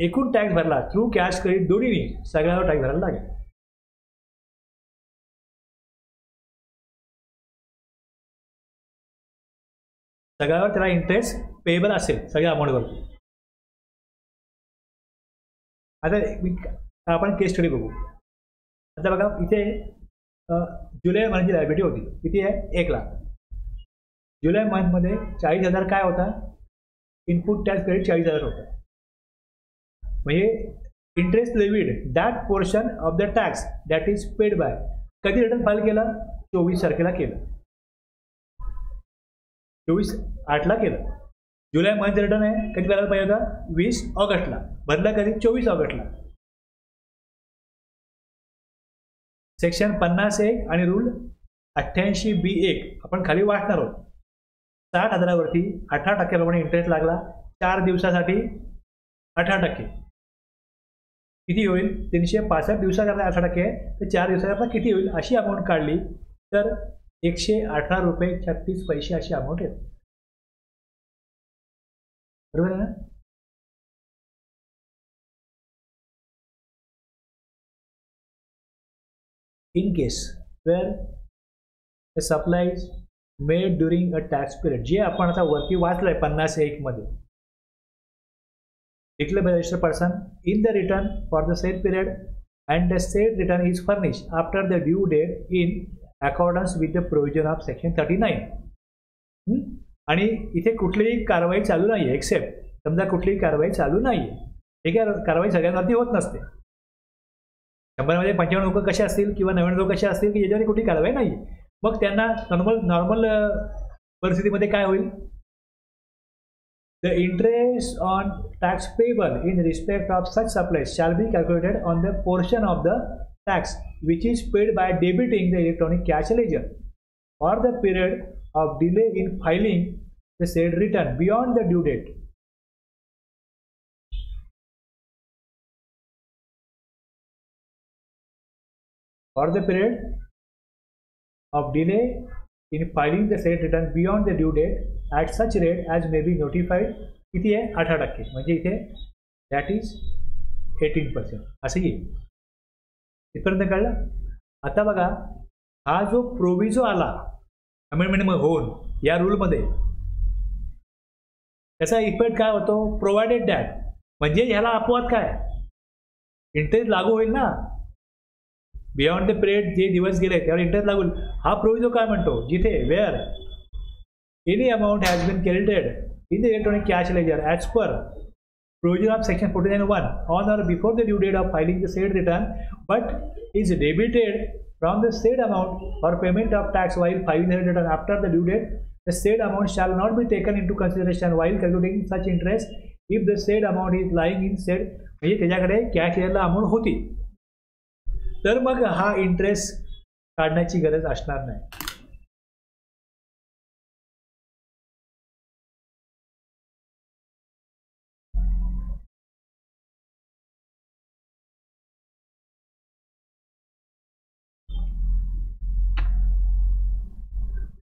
एकूण टॅक्स भरला थ्रू कॅश क्रेडिट दोन्हीनी सगळ्यावर टॅक्स भरायला लागेल. सगळ्यावर त्याला इंटरेस्ट पेबल असेल सगळ्या अमाऊंटवरती. आता आपण केस स्टडी बघू. आता बघा इथे जुलै मंथची लायबिलिटी होती, किती आहे 1 लाख. जुलै मंथमध्ये 40,000 काय होता, इनपुट टॅक्स क्रेडिट 40,000 होता. म्हणजे interest levied that portion of the tax that is paid by, कधी रिटर्न फाईल केलं 24 तारखेला केलं, 24/8ला केलं. जुलै मंथ रिटर्न आहे, कधी भरायला पाहिजे होता 20 ऑगस्टला, भरला कधी 24 ऑगस्टला. सेक्शन 50(1) आणि रूल 88B(1) आपण खाली वाचणार आहोत. 60,000वरती 18% प्रमाणे इंटरेस्ट लागला, 4 दिवसासाठी 18%. किती होईल? 365 दिवसाकरता 8% आहे, तर 4 दिवसाकरता किती होईल अशी अमाऊंट काढली तर 118 रुपये 36 पैसे अशी अमाऊंट येते. बरोबर आहे ना? In case where the supplies made during a tax period, जे आपण आता वरती वाचलंय 50(1) मध्ये, declared by the registered person in the return for the said period and the said return is furnished after the due date in accordance with the provision of section 39. आणि इथे कुठलीही कारवाई चालू नाहीये एक्सेप्ट समजा कुठलीही कारवाई चालू नाहीये. ठीक आहे, कारवाई सगळ्यांवरती होत नसते. 100मध्ये 95 लोक कसे असतील किंवा 90 लोक कसे असतील की ज्याच्यावर कुठली कारवाई नाहीये, मग त्यांना नॉर्मल परिस्थितीमध्ये काय होईल? The interest on tax payable in respect of such supplies shall be calculated on the portion of the tax which is paid by debiting the electronic cash ledger or the period of delay in filing the said return beyond the due date. Or the period of delay in filing the said return beyond the due date at such rate as may be notified. किती आहे? 18%. म्हणजे इथे that is 18% असं येईल. इथपर्यंत कळलं? आता बघा, हा जो प्रोव्हिजो आला अमेंडमेंट होऊन या रूलमध्ये, त्याचा इफेक्ट काय होतो? प्रोव्हाइडेड दॅट, म्हणजे ह्याला अपवाद काय? इंटरेस्ट लागू होईल ना, बियॉन्ड द पिरियड जे दिवस गेले त्यावर इंटरेस्ट लागू. हा प्रोव्हिजो काय म्हणतो? जिथे where any amount has been credited in the electronic cash ledger as per provision of section 49(1) on or before the due date of filing the said return but is debited from the said amount for payment of tax while filing the return after the due date, the said amount shall not be taken into consideration while calculating such interest if the said amount is lying in said, म्हणजे त्याच्याकडे cash लेजरला amount होती तर मग हा interest काढण्याची गरज असणार नाही.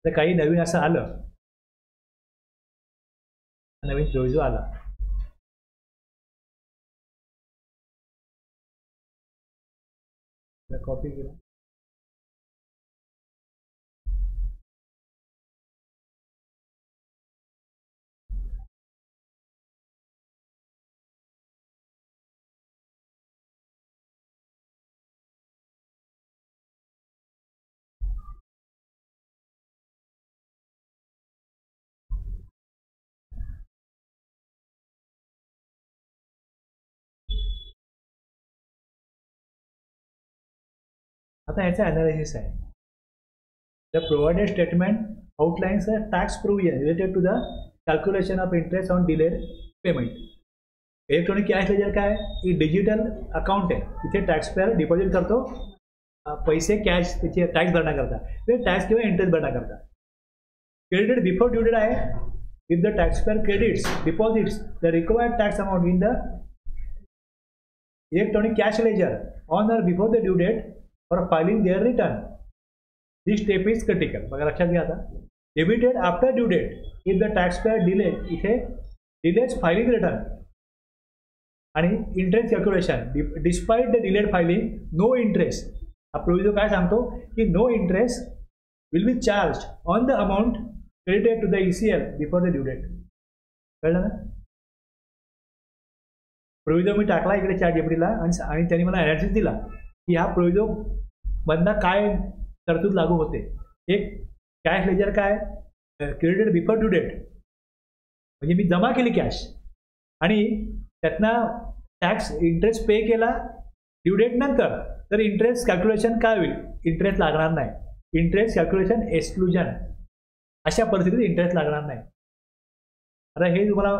तर काही नवीन असं आलं, नवीन प्रोव्हिजो आला, कॉपी केला, आता ह्याचा अनालिसिस आहे. The provided statement outlines a tax provision related to the calculation of interest on delayed payment. Electronic cash ledger काय? ही डिजिटल अकाउंट आहे, तिथे टॅक्स पेअर डिपॉझिट करतो पैसे कॅश त्याचे टॅक्स भरण्याकरता, ते टॅक्स किंवा इंटरेस्ट भरण्याकरता. क्रेडिटेड बिफोर ड्यू डेट आहे. If the taxpayer credits deposits the required tax amount in the electronic cash ledger on or before the due date for filing their return, this step is critical. बघा लक्षात घ्या. आता debited after due date if the taxpayer delay, इथे delays filing return आणि interest calculation despite the delayed filing no interest. हा provision काय सांगतो की no interest will be charge on the amount credited to the ECL before the due date. कळलं ना? Provision मी टाकला इकडे ChatGPTला आणि त्यांनी मला अनालिसिस दिला की हा प्रोव्हिजन मधनं काय तरतूद लागू होते. एक कॅश लेजर काय? क्रेडिटेड बिफोर ड्यू डेट, म्हणजे मी जमा केली कॅश आणि त्यातनं टॅक्स इंटरेस्ट पे केला ड्यू डेट नंतर, तर इंटरेस्ट कॅल्क्युलेशन काय होईल? इंटरेस्ट लागणार नाही. इंटरेस्ट कॅल्क्युलेशन एक्सक्लुजन, अशा परिस्थितीत इंटरेस्ट लागणार नाही. आता हे तुम्हाला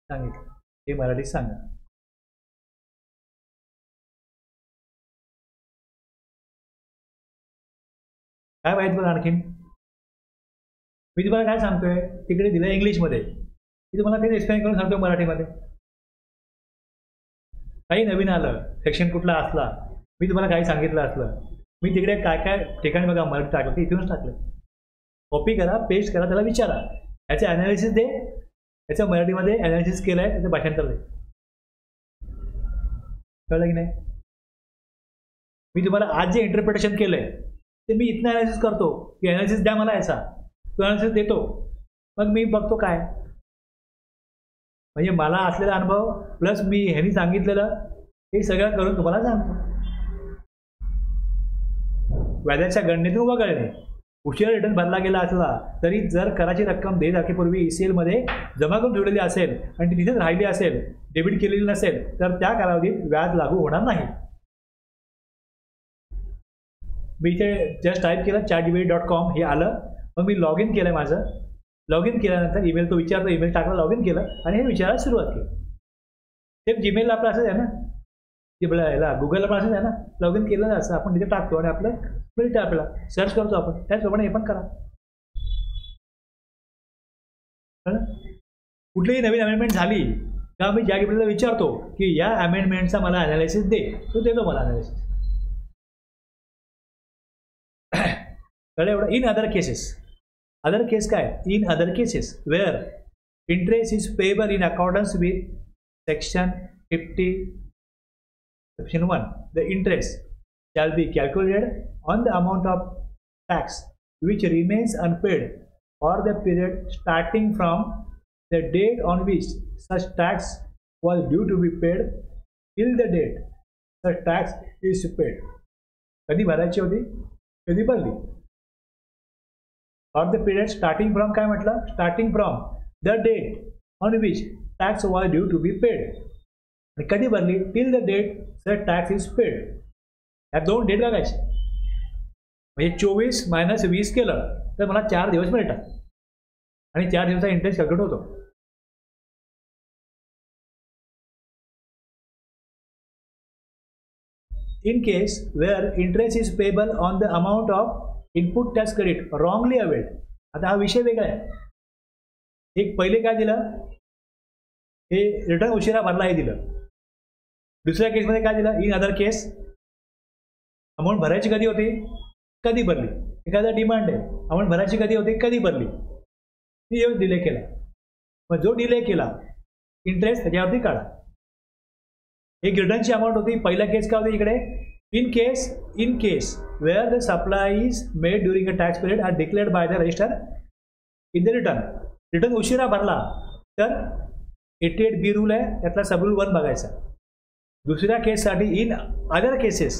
सांगितलं, हे मराठीत सांगा. काय माहिती बघा आणखीन. मी तुम्हाला काय सांगतोय तिकडे दिलं इंग्लिशमध्ये, मी तुम्हाला ते एक्सप्लेन करून सांगतो मराठीमध्ये. काही नवीन आलं सेक्शन कुठला असला, मी तुम्हाला काही सांगितलं असलं, मी तिकडे काय काय ठिकाणी बघा मराठी टाकलं ते इथूनच टाकलं. कॉपी करा, पेस्ट करा, त्याला विचारा, याचे अनालिसिस दे, याचं मराठीमध्ये अनालिसिस केलं आहे, त्याचं भाषांतर दे. कळलं की नाही. मी तुम्हाला आज जे इंटरप्रिटेशन केलंय ते मी इथनं अनालिसिस करतो की अनालिसिस द्या मला याचा, तो अनालिसिस देतो, मग मी बघतो काय. म्हणजे मला असलेला अनुभव प्लस मी ह्यांनी सांगितलेलं हे सगळं करून तुम्हाला सांगतो. व्याजाच्या गणनेतून वगळणे. उशिरा रिटर्न भरला गेला असला तरी जर कराची रक्कम 1.5 तारखेपूर्वी ECL मध्ये जमा करून ठेवलेली असेल आणि ती तिथेच राहिली असेल, डेबिट केलेली नसेल, तर त्या कालावधीत व्याज लागू होणार नाही. मी इथे जस्ट टाईप केलं chartgpt.com, हे आलं. मग मी लॉग इन केलं माझं. लॉग इन केल्यानंतर ईमेल तो विचारतो, ईमेल टाकला, लॉग इन केलं आणि हे विचारायला सुरुवात केली. ते जीमेलला आपलं असंच आहे ना, याला गुगलला पण असंच आहे ना, लॉग इन केलं असं आपण तिथे टाकतो आणि आपलं मिळतं, आपल्याला सर्च करतो आपण, त्याचप्रमाणे हे पण करा. कुठलीही नवीन अमेंडमेंट झाली का मी JAGBT विचारतो की या अमेंडमेंटचा मला अनालिसिस दे, तो देतो मला अनालिसिस. कळलं एवढं. In other cases, other case काय, in other cases where interest is payable in accordance with section 50 Section 1, the interest shall be calculated on the amount of tax which remains unpaid for the period starting from the date on which such tax was due to be paid till the date such tax is paid. कधी भरायची होती, कधी भरली. For the period starting from, काय म्हटलं, starting from the date on which tax was due to be paid. आणि कधी भरली, till the date sir tax is paid. या 2 डेट बघायचे. म्हणजे 24 - 20 केलं तर मला 4 दिवस मिळतात आणि 4 दिवसाचा इंटरेस्ट कॅल्क्युलेट होतो. In case where interest is payable on the amount of input tax credit wrongly availed. आता हा विषय वेगळा आहे. एक पहिले काय दिलं, हे रिटर्न उशिरा भरला हे दिलं. दुसऱ्या केसमध्ये काय दिलं, इन अदर केस अमाऊंट भरायची कधी होती, कधी भरली. एखादा डिमांड आहे, अमाऊंट भरायची कधी होती, कधी भरली, ती येऊन डिले केला. मग जो डिले केला इंटरेस्ट त्याच्यावरती काढा. एक रिटर्नची अमाऊंट होती. पहिला केस काय होती इकडे, in case where the supplies made during a tax period are declared by the register in the return. Return उशिरा भरला तर 88B रूल आहे, त्यातला सबरूल 1 बघायचा. दुसऱ्या केससाठी इन अदर केसेस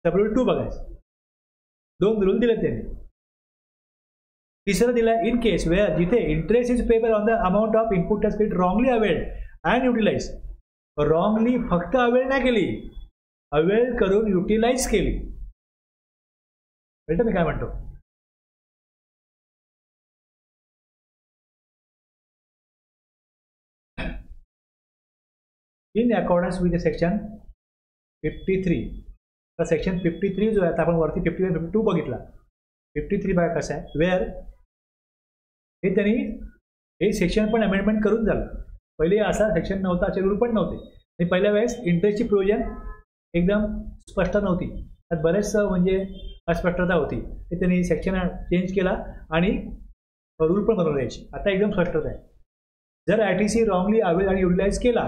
सबरूल 2 बघायचं. 2 रूल दिले त्यांनी. तिसरं दिलं इन केस वेअर, जिथे interest is payable on the amount of input tax credit wrongly availed and utilize. Wrongly फक्त अवेल नाही केली, अवेल करून युटिलाइज केली. मी काय म्हणतो, इन अकॉर्डन्स विथ सेक्शन 53. तर सेक्शन 53 जो आहे, आता आपण वरती 51, 52 बघितला. 53 बघा कसं आहे, वेअर हे त्यांनी हे सेक्शन पण अमेंडमेंट करून झालं. पहिले असा सेक्शन नव्हता, असे रूल पण नव्हते. आणि पहिल्या वेळेस इंटरेस्टची प्रोविजन एकदम स्पष्ट नव्हती, त्यात बरेचसं म्हणजे अस्पष्टता होती. ते त्यांनी सेक्शन चेंज केला आणि रूल पण बनवले याची. आता एकदम स्पष्टता आहे. जर ITC रॉंगली अवेल आणि युटिलाइज केला,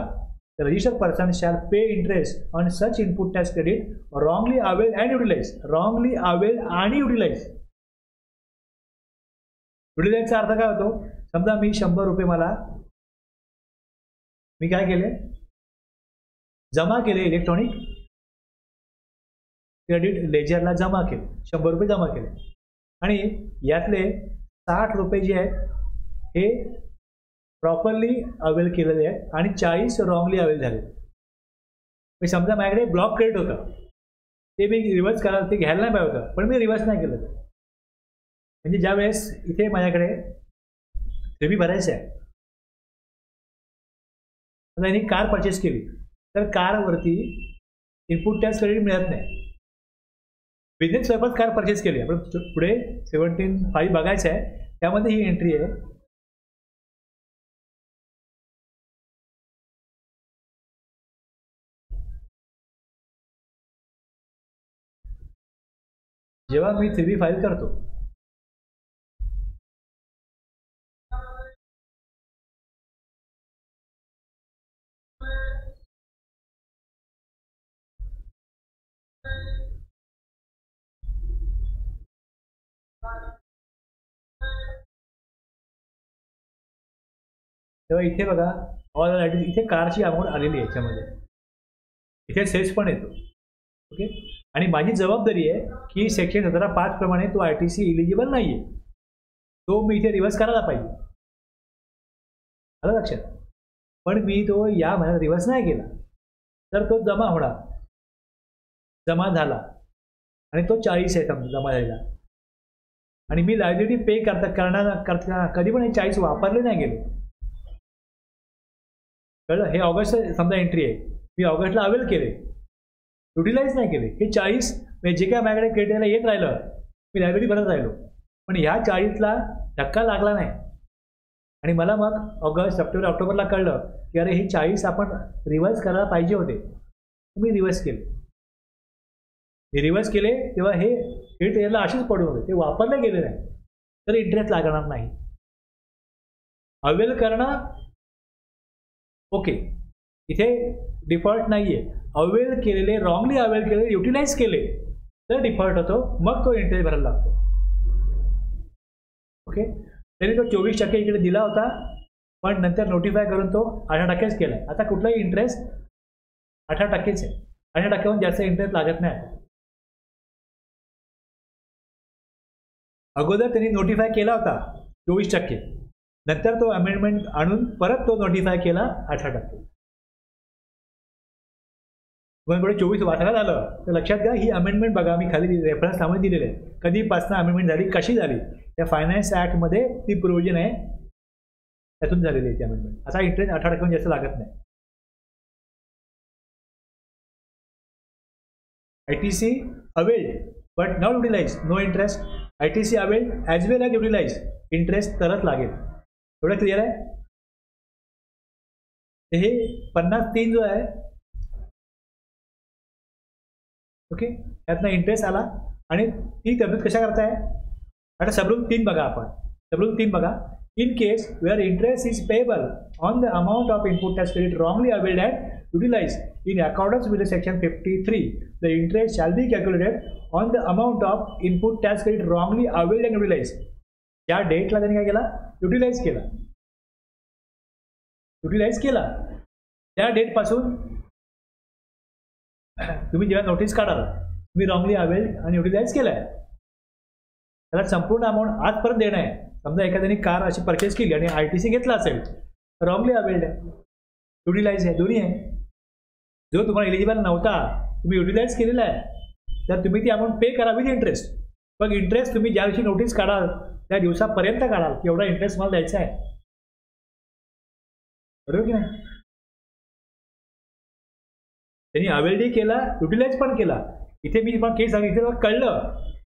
the registered person shall pay interest on such input tax credit wrongly availed and utilized. Wrongly availed आणि utilized. Utilizeचा अर्थ काय होतो, समजा मी 100 रुपये मी काय केले, जमा केले, इलेक्ट्रॉनिक क्रेडिट लेजरला जमा केले, 100 रुपये जमा केले आणि यातले 60 रुपये जे आहेत हे प्रॉपरली अवेल केलेले आहेत आणि 40 रॉंगली अवेल झाले. मी समजा माझ्याकडे ब्लॉक क्रेडिट होतं, ते मी रिव्हर्स करायला, ते घ्यायला नाही पाहिजे होतं, पण मी रिव्हर्स नाही केलं. म्हणजे ज्या वेळेस इथे माझ्याकडे रेव्ही भरायचं आहे, त्यांनी कार परचेस केली, तर कारवरती इनपुट टॅक्स क्रेडिट मिळत नाही. बिझनेस पर्पज कार परचेस केली. आपण पुढे 17.5 बघायचं आहे, त्यामध्ये ही एंट्री आहे. जेव्हा मी CB फाईल करतो तेव्हा इथे बघा ऑल आयटम्स, इथे कारची अमाऊंट आलेली आहे याच्यामध्ये, इथे सेल्स पण येतो. ओके, आणि माझी जबाबदारी आहे की सेक्शन 17.5 प्रमाणे तो ITC इलिजिबल नाही आहे, तो मी इथे रिव्हर्स करायला पाहिजे. आलं लक्षात? पण मी तो या महिन्यात रिव्हर्स नाही केला तर तो जमा होणार, जमा झाला आणि तो 40 आहे समजा जमा झालेला, आणि मी लायबिलिटी पे करता कधी पण हे 40 वापरले नाही गेले. कळलं? हे ऑगस्ट समजा एंट्री आहे, मी ऑगस्टला अवेल केले, युटिलाइज नाही केले. हे 40 म्हणजे जे काय माझ्याकडे क्रेडिटला येत राहिलं मी लायबिलिटी भरत राहिलो, पण ह्या 40ला धक्का लागला नाही. आणि मला मग ऑगस्ट, सप्टेंबर, ऑक्टोबरला कळलं की अरे हे 40 आपण रिव्हर्स करायला पाहिजे होते, मी रिव्हर्स केले. हे रिव्हर्स केले तेव्हा हे क्रेडिट असेच पडून होते, ते वापरले गेले नाही, तर इंटरेस्ट लागणार नाही. अवेल करणं ओके, इथे डिफॉल्ट नाही आहे. अवेल केलेले, रॉंगली अवेल केलेले, युटिलाइज केले तर डिफॉल्ट होतो, मग तो इंटरेस्ट भरायला लागतो. ओके, तरी तो 24% इकडे दिला होता, पण नंतर नोटिफाय करून तो 18%च केला आहे. आता कुठलाही इंटरेस्ट 18%च आहे, 18%हून जास्त इंटरेस्ट लागत नाही. अगोदर त्यांनी नोटिफाय केला होता 24%, नंतर तो अमेंडमेंट आणून परत तो नोटिफाय केला 18%. पण पुढे 24 वाचायला झालं तर लक्षात घ्या, ही अमेंडमेंट बघा, मी खाली रेफरन्स सामने दिलेले आहे, कधीपासून अमेंडमेंट झाली, कशी झाली. त्या फायनान्स ॲक्टमध्ये ती प्रोव्हिजन आहे, त्यातून झालेली आहे ती अमेंडमेंट. असा इंटरेस्ट 18% जास्त लागत नाही. ITC availed but not utilize, no interest. ITC availed as well as utilize, interest तरच लागेल. एवढं क्लिअर आहे? हे 53 जो आहे, ओके, त्यातनं इंटरेस्ट आला आणि ती तरतूद कशा करताय. आता सबरूल 3 बघा, आपण सबरूल 3 बघा. In case where interest is payable on the amount of input tax credit wrongly availed and utilised in accordance with section 53, the interest shall be calculated on the amount of input tax credit wrongly availed and utilised. या डेटला त्यांनी काय केला, utilise केला, utilise केला. त्या डेटपासून तुम्ही जेव्हा नोटीस काढाल तुम्ही रॉंगली अवेल्ड आणि युटिलाइज केलाय, त्याला संपूर्ण अमाऊंट आजपर्यंत देणं आहे. समजा एखाद्याने कार अशी परचेस केली आणि ITC घेतला असेल, रॉंगली अवेल्ड आहे, युटिलाइज आहे, दोन्ही आहे. जो तुम्हाला एलिजिबल नव्हता तुम्ही युटिलाइज केलेला आहे, तर तुम्ही ती अमाऊंट पे करा विथ इंटरेस्ट. मग इंटरेस्ट तुम्ही ज्या दिवशी नोटीस काढाल त्या दिवसापर्यंत काढाल की एवढा इंटरेस्ट मला द्यायचा आहे, बरोबर की नाही. त्यांनी अवेल्डही केला, युटिलाइज पण केला. इथे मी पण केस सांगितली, इथे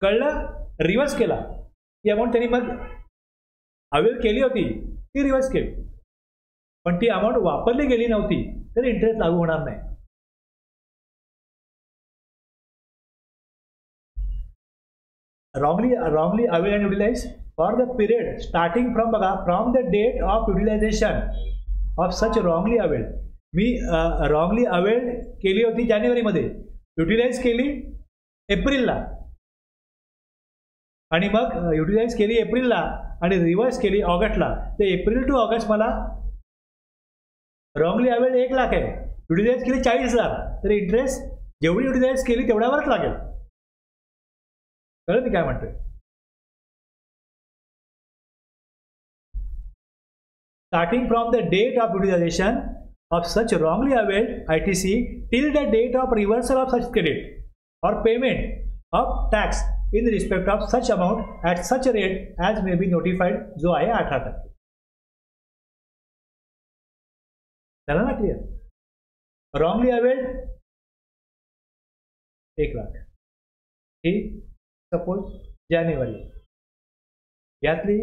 कळलं रिव्हर्स केला. ती अमाऊंट त्यांनी मग अवेल केली होती, ती रिव्हर्स केली, पण ती अमाऊंट वापरली गेली नव्हती, तर इंटरेस्ट लागू होणार नाही. wrongly availed and utilized for the period starting from बघा, from the date of utilization of such wrongly availed. Me wrongly availed केली होती जानेवारीमध्ये, युटिलाइज केली एप्रिलला, आणि मग युटिलाइज केली एप्रिलला आणि रिव्हर्स केली ऑगस्टला. ते एप्रिल टू ऑगस्ट मला रॉंगली अवेल्ड 1 लाख आहे, युटिलाइज केली 40,000, तर इंटरेस्ट जेवढी युटिलाइज केली तेवढ्यावरच लागेल. कळलं मी काय म्हणतोय. Starting from the date of utilization of such wrongly availed ITC till the date of reversal of such credit or payment of tax in respect of such amount at such a rate as may be notified, जो आहे 18%. झालं ना clear. Wrongly availed 1 lakh, ही suppose जानेवारी, यातली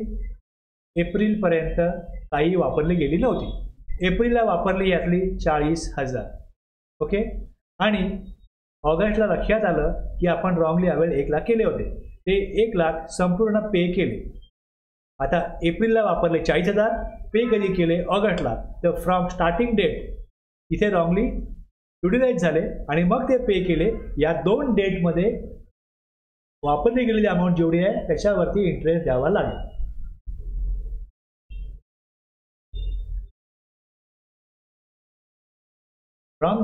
एप्रिलपर्यंत काही वापरली गेली नव्हती. एप्रिलला वापरली यातली 40,000. ओके. आणि ऑगस्टला लक्षात आलं की आपण रॉंगली अवेल 1,00,000 केले होते. ते 1,00,000 संपूर्ण पे केले. आता एप्रिलला वापरले 40,000, पे कधी केले? ऑगस्टला. तर फ्रॉम स्टार्टिंग डेट इथे रॉंगली युटिलाइज झाले आणि मग ते पे केले. या 2 डेटमध्ये वापरली गेलेली अमाऊंट जेवढी आहे त्याच्यावरती इंटरेस्ट द्यावा लागेल. From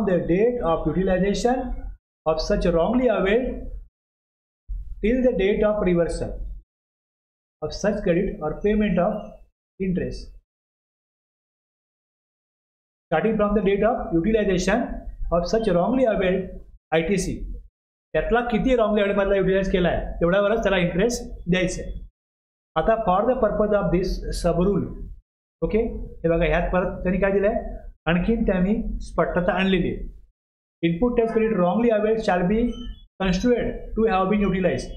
the date of utilization of such wrongly availed till the date of reversal of such credit or payment of interest. Starting from the date of utilization of such wrongly availed ITC, त्यातला किती wrongly availed मधला utilise केला आहे तेवढ्यावरच त्याला interest द्यायचं आहे. आता for the purpose of this sub rule, okay, हे बघा ह्यात परत त्यांनी काय दिलंय, आणखीन त्यांनी स्पष्टता आणलेली आहे. Input tax credit wrongly availed shall be construed to have been utilise.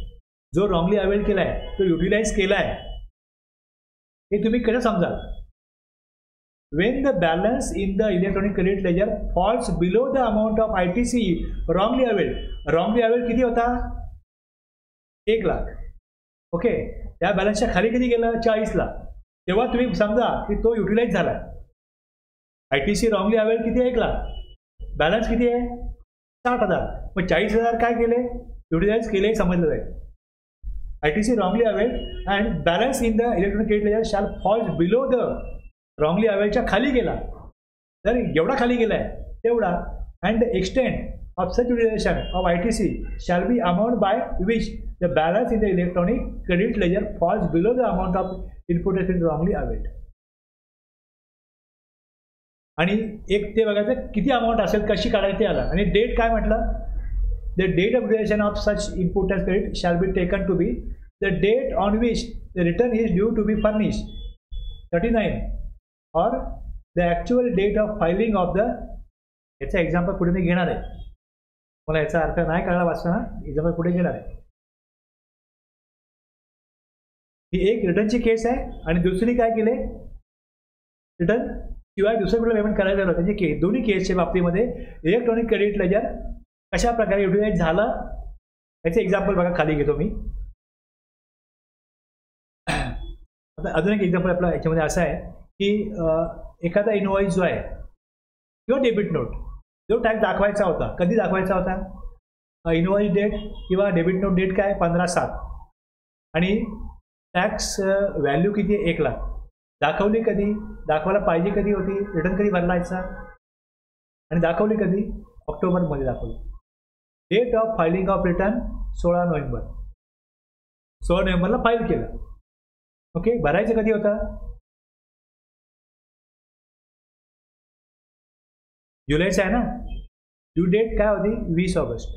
जो रॉंगली अवेल्ड केला आहे तो युटिलाइज केला आहे हे तुम्ही कसं समजाल? When the balance in the electronic credit ledger falls below the amount of ITC wrongly availed. wrongly availed किती होता? 1,00,000. ओके. त्या बॅलन्सच्या खाली किती गेलं? 40,00,000. तेव्हा तुम्ही समजा की तो युटिलाइज झाला. ITC रॉंगली अवेल्ड किती आहे? 1,00,000. बॅलन्स किती आहे? 60,000. मग 40,000 काय केले? युटिलाइज केले समजलं जाईल. ITC wrongly availed and balance in the electronic credit ledger shall fall below the wrongly अवेलच्या खाली गेला. तर एवढा खाली गेला आहे तेवढा, and the extent of such utilisation of ITC shall be amount by which the balance in the electronic credit ledger falls below the amount of input wrongly availed. आणि एक ते बघायचं किती अमाऊंट असेल, कशी काढायची आला. आणि डेट काय म्हटलं? The date of utilization of such input tax credit shall be taken to be the date on which the return is due to be furnish 39 or the actual date of filing of the. याचा example पुढे मी घेणार आहे. मला याचा अर्थ नाही कळला वाचताना, एक्झाम्पल पुढे घेणार आहे. ही एक रिटर्नची केस आहे आणि दुसरी काय केले, रिटर्न शिवाय दुसरं कुठलं पेमेंट करायचं होतं त्याची केस. दोन्ही केसच्या बाबतीमध्ये इलेक्ट्रॉनिक क्रेडिट लेजर कशा प्रकारे युटिलाइज झालं याचे एक्झाम्पल बघा खाली घेतो मी. आता अजून एक एक्झाम्पल आपला याच्यामध्ये असं आहे की एखादा इनवॉइस जो आहे किंवा डेबिट नोट जो टॅक्स दाखवायचा होता, कधी दाखवायचा होता? इनवॉइस डेट किंवा डेबिट नोट डेट काय? 15/7. आणि टॅक्स व्हॅल्यू किती आहे? 1,00,000. दाखवली कधी? दाखवायला पाहिजे कधी होती? रिटर्न कधी भरलायचा? आणि दाखवली कधी? ऑक्टोबरमध्ये दाखवली. Date of filing of return 16 November. 16 नोव्हेंबरला फाईल केलं. ओके. भरायचं कधी होतं? जुलैचं आहे ना. ड्यू डेट काय होती? 20 ऑगस्ट.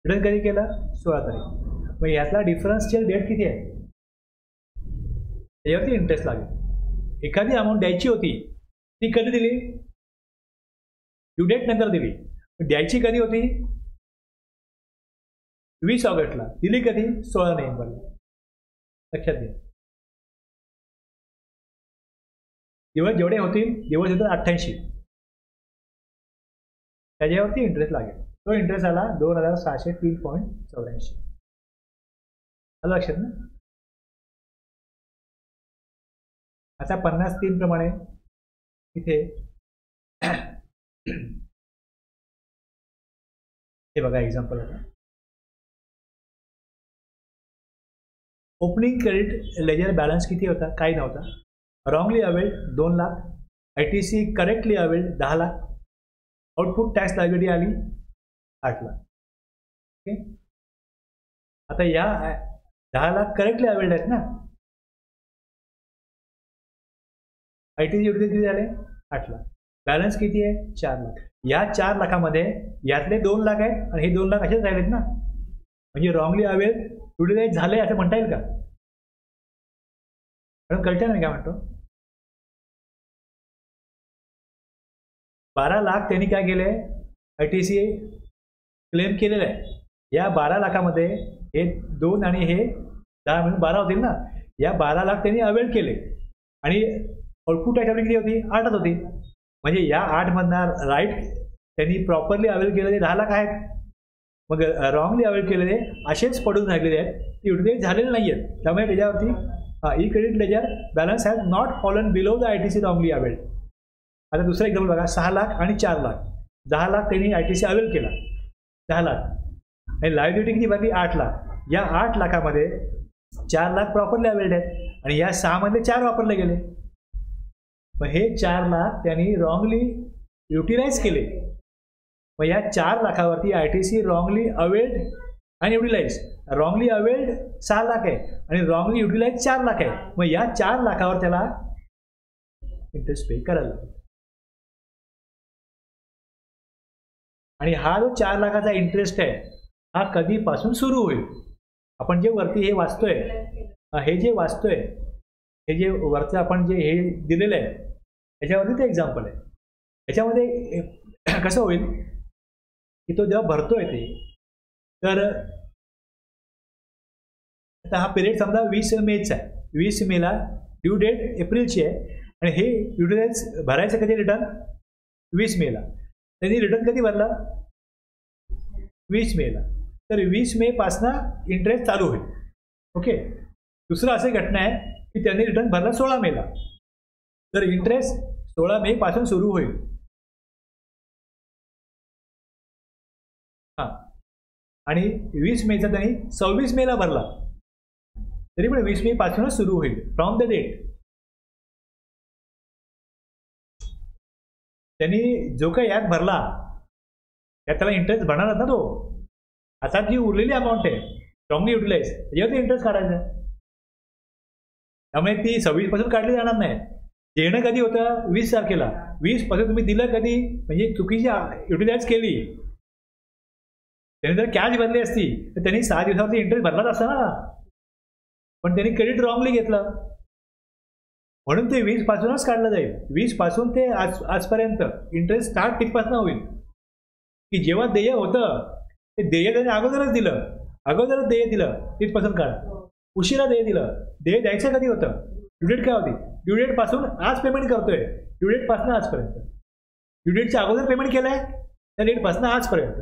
रिटर्न कधी केलं? 16 तारीख. मग यातला डिफरन्शियल डेट किती आहे? त्याच्यावरती इंटरेस्ट लागेल. एखादी अमाऊंट द्यायची होती ती कधी दिली? ड्यू डेट नंतर दिली. द्यायची कधी होती? 20 ऑगस्टला. दिली कधी? 16 नोव्हेंबरला. लक्षात घ्या. दिवस जेवढे होतील, दिवस येतात 88, त्याच्यावरती इंटरेस्ट लागेल. तो इंटरेस्ट आला 2,603.84. आलं लक्षात ना. आता 53 प्रमाणे इथे हे बघा एक्झाम्पल आता. ओपनिंग क्रेडिट लेजर बॅलन्स किती होता? काही नव्हता. Wrongly availed 2,00,000. ITC correctly availed 10,00,000. Output tax liability आली 8,00,000. ओके. आता या 10,00,000 करेक्टली अवेल्ड आहेत ना. ITC युटिलाइज किती झाले? 8,00,000. बॅलन्स किती आहे? 4,00,000. या 4,00,000मध्ये यातले 2,00,000 आहेत आणि हे 2,00,000 असेच राहिलेत ना. म्हणजे रॉंगली अवेल्ड युटिलाइज झाले असं म्हणता येईल का? पण कळतं ना मी काय म्हणतो. 12,00,000 त्यांनी काय केले? ITC क्लेम केलेलं आहे. या 12 लाखामध्ये हे 2 आणि हे 10 मिळून 12 होतील ना. या 12 लाख त्यांनी अवेल केले आणि आउटपुट याच्यावर किती होती? 8च होती. म्हणजे या 8 मधनं राईट त्यांनी प्रॉपरली अवेल केलेले 10 लाख आहेत. मग रॉंगली अवेल केलेले असेच पडून राहिलेले आहेत, ते युटिलाइज झालेले नाही आहेत. त्यामुळे त्याच्यावरती E credit ledger balance has not fallen below the ITC wrongly availed. आता दुसरं एक्झाम्पल बघा. 6 लाख आणि 4 लाख. 10 लाख त्यांनी ITC अवेल केला, 10 लाख, आणि लायबिलिटी किती भरली? 8 लाख. या 8 लाखामध्ये 4 लाख प्रॉपरली अवेल्ड आहेत आणि या 6 मध्ये 4 वापरले गेले. मग हे 4 लाख त्यांनी रॉंगली युटिलाइज केले. मग या 4 लाखावरती ITC रॉंगली अवेल्ड आणि युटिलाइज. रॉंगली अवेल्ड 6 लाख आहे आणि रॉंगली युटिलाइज 4 लाख आहे. मग या 4 लाखावर त्याला इंटरेस्ट पे करायला लागेल. आणि हा जो 4 लाखाचा इंटरेस्ट आहे हा कधीपासून सुरू होईल? आपण जे वरती हे वाचतोय, हे जे वाचतोय, हे जे वरचं आपण जे हे दिलेलं आहे याच्यावरती ते एक्झाम्पल आहे. याच्यामध्ये कसं होईल की तो जेव्हा भरतोय ते, तर आता हा पिरियड समजा 20 मेचा आहे. 20 मेला ड्यू डेट एप्रिलची आहे आणि हे युटिलाइज भरायचं कधी रिटर्न? 20 मेला. त्यांनी रिटर्न कधी भरला? 20 मेला. तर 20 मे पासनं इंटरेस्ट चालू होईल. ओके. दुसरं अशी घटना आहे की त्यांनी रिटर्न भरला 16 मेला. तर इंटरेस्ट 16 मे पासून सुरू होईल. हां. आणि 20 मेचा त्यांनी 26 मेला भरला, तरी पण 20 मे पासूनच सुरू होईल फ्रॉम द डेट. त्यांनी जो काही यात भरला त्यात त्याला इंटरेस्ट भरणार ना तो. आता जी उरलेली अमाऊंट आहे स्ट्रॉंगली युटिलाइज, त्याच्यावरती इंटरेस्ट काढायचा. त्यामुळे ती 26 पासून काढली जाणार नाही. देणं कधी होतं? 20 तारखेला. 20 पासून तुम्ही दिलं कधी? म्हणजे चुकीची युटिलाइज केली. त्यांनी जर कॅश भरली असती तर त्यांनी 6 दिवसावरती इंटरेस्ट भरलाच असता ना. पण त्यांनी क्रेडिट रॉंगली घेतलं म्हणून ते 20 पासूनच काढलं जाईल. 20 पासून ते आजपर्यंत इंटरेस्ट स्टार्ट तिथपासून होईल की जेव्हा देय होतं ते देय त्याने अगोदरच दिलं, अगोदरच देय दिलं तिथपासून काढ. उशिरा देय दिलं. देय द्यायचं कधी होतं? ड्यू डेट काय होती? ड्यू डेट पासून आज पेमेंट करतोय, ड्यू डेट पासून आजपर्यंत. ड्यू डेटच्या अगोदर पेमेंट केलंय त्या डेट पासून आजपर्यंत.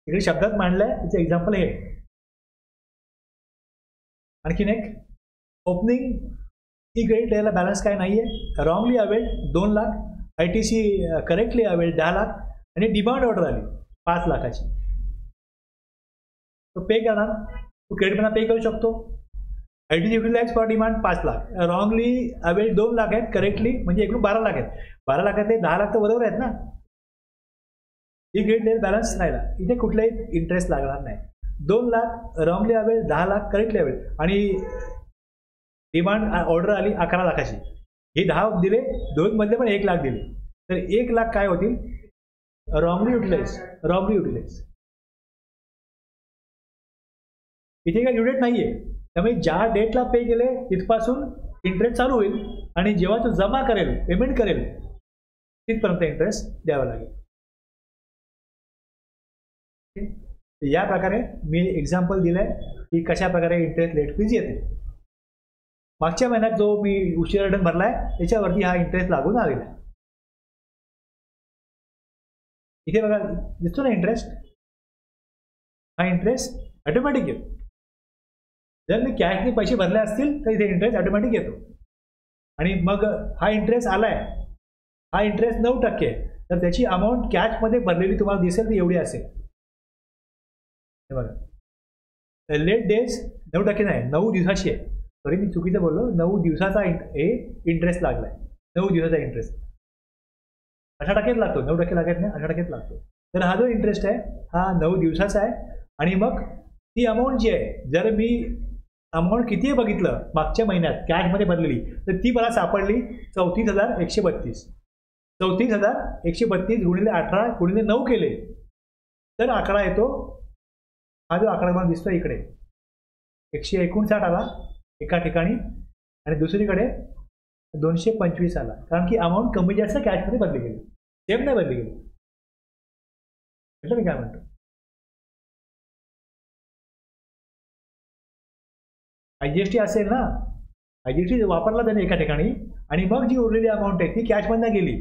इकडे शब्दात मांडलंय. त्याचं एक्झाम्पल हे. आणखीन एक, ओपनिंग ई क्रेडिट लेजरला बॅलन्स काय नाहीये. Wrongly availed 2 lakh, ITC correctly availed 10 lakh आणि डिमांड ऑर्डर आली 5 लाखाची. तो पे करणार, तो क्रेडिटमधून पे करू शकतो. ITC utilize for demand 5 lakh, wrongly availed 2 lakh आहेत, करेक्टली म्हणजे एकूण 12 लाख आहेत. 12 लाखातले 10 लाख तर बरोबर आहेत ना. ई क्रेडिट लेजर बॅलन्स राहिला. इथे कुठलाही इंटरेस्ट लागणार नाही. 2 lakh wrongly availed, 10 lakh correctly availed आणि डिमांड ऑर्डर आली 11 लाखाची. हे 10 दिले, 2 मधले पण 1 लाख दिले, तर 1 लाख काय होतील? Wrongly utilize. Wrongly utilize. इथे काय ड्यू डेट नाहीये, त्यामुळे ज्या डेटला पे केले तिथपासून इंटरेस्ट चालू होईल आणि जेव्हा तो जमा करेल, पेमेंट करेल, तिथपर्यंत इंटरेस्ट द्यावा लागेल. या प्रकारे मी एक्झाम्पल दिलंय की कशा प्रकारे इंटरेस्ट लेट फीज येते. मागच्या महिन्यात जो मी उशिरा रिटर्न भरलाय त्याच्यावरती हा इंटरेस्ट लागून आलेला आहे. इथे बघा दिसतो ना इंटरेस्ट. हा इंटरेस्ट ऑटोमॅटिक येतो. जर मी कॅशने पैसे भरले असतील तर इथे इंटरेस्ट ऑटोमॅटिक येतो. आणि मग हा इंटरेस्ट आलाय, हा इंटरेस्ट 9% तर त्याची अमाऊंट कॅशमध्ये भरलेली तुम्हाला दिसेल ती एवढी असेल. हे बघा, लेट डेज 9% नाही, 9 दिवसाची आहे. सॉरी मी चुकीचं बोललो. 9 दिवसाचा हे इंटरेस्ट लागलाय. 9 दिवसाचा इंटरेस्ट 18% लागतो. 9% लागत नाही, 18% लागतो. तर हा जो इंटरेस्ट आहे हा 9 दिवसाचा आहे. आणि मग ती अमाऊंट जी आहे, जर मी अमाऊंट किती बघितलं मागच्या महिन्यात कॅशमध्ये भरलेली, तर ती मला सापडली 34,132. 34,132 गुणिले 18 गुणिले 9 केले तर आकडा येतो. हा जो आकडा मला दिसतो इकडे 159 आला एका ठिकाणी आणि दुसरीकडे 225 आला, कारण की अमाऊंट कमी जास्त कॅशमध्ये भरली गेली, सेम नाही भरली गेली. मी काय म्हणतो, IGST असेल ना, IGST वापरला त्याने एका ठिकाणी आणि मग जी उरलेली अमाऊंट आहे ती कॅशमधनं गेली,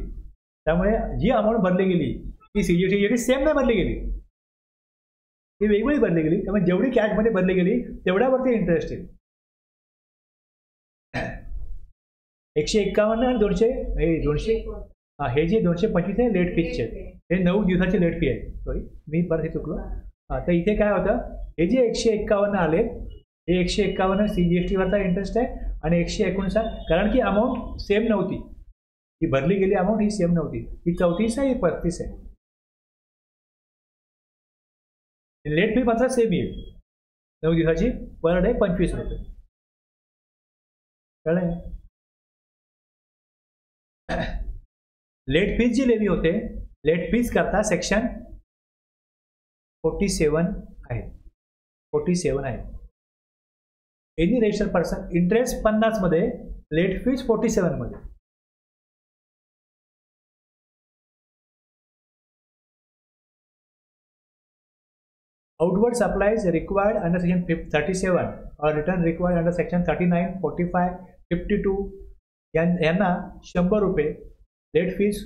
त्यामुळे जी अमाऊंट भरली गेली ती CGST सेम नाही भरली गेली, ती वेगवेगळी भरली गेली. त्यामुळे जेवढी कॅशमध्ये भरली गेली तेवढ्यावरती इंटरेस्ट येईल. 151 आणि 200 हे जे 225 आहे लेट फीचे, हे 9 दिवसाची लेट फी आहे. सॉरी, मी परत हे चुकलो. तर इथे काय होतं, हे जे 151 आले, हे 151 CGSTवरचा इंटरेस्ट आहे आणि 159, कारण की अमाऊंट सेम नव्हती, ही भरली गेली अमाऊंट ही सेम नव्हती, ही 34 आहे, ही 35 आहे. लेट फी मात्र सेम येईल, 9 दिवसाची, पर डे 25 रुपये. कळलं? लेट फीज जी लेवी होते, लेट फीज करता सेक्शन 47 आहे, 47 आहे. एनी रजिस्टर्ड पर्सन, इंटरेस्ट 50 मध्ये, लेट फीज 47 मध्ये. Outward supplies required under section 37 or return required under section 39, 45, 52 यांना 100 रुपये. Late fees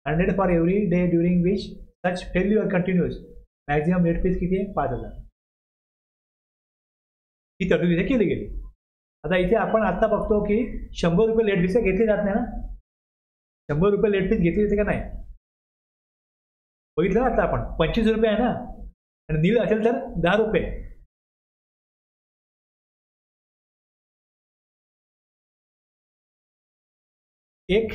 100 for every day during which such failure continues. Maximum late fees किती आहे? 5000. ही तरतूद इथे केली गेली. आता इथे आपण आत्ता बघतो की 100 रुपये लेट फीज घेतली जात नाही ना, 100 रुपये लेट फीज घेतली जाते का नाही बघितलं ना. आता आपण 25 रुपये आहे ना, आणि नील असेल तर 10 रुपये. एक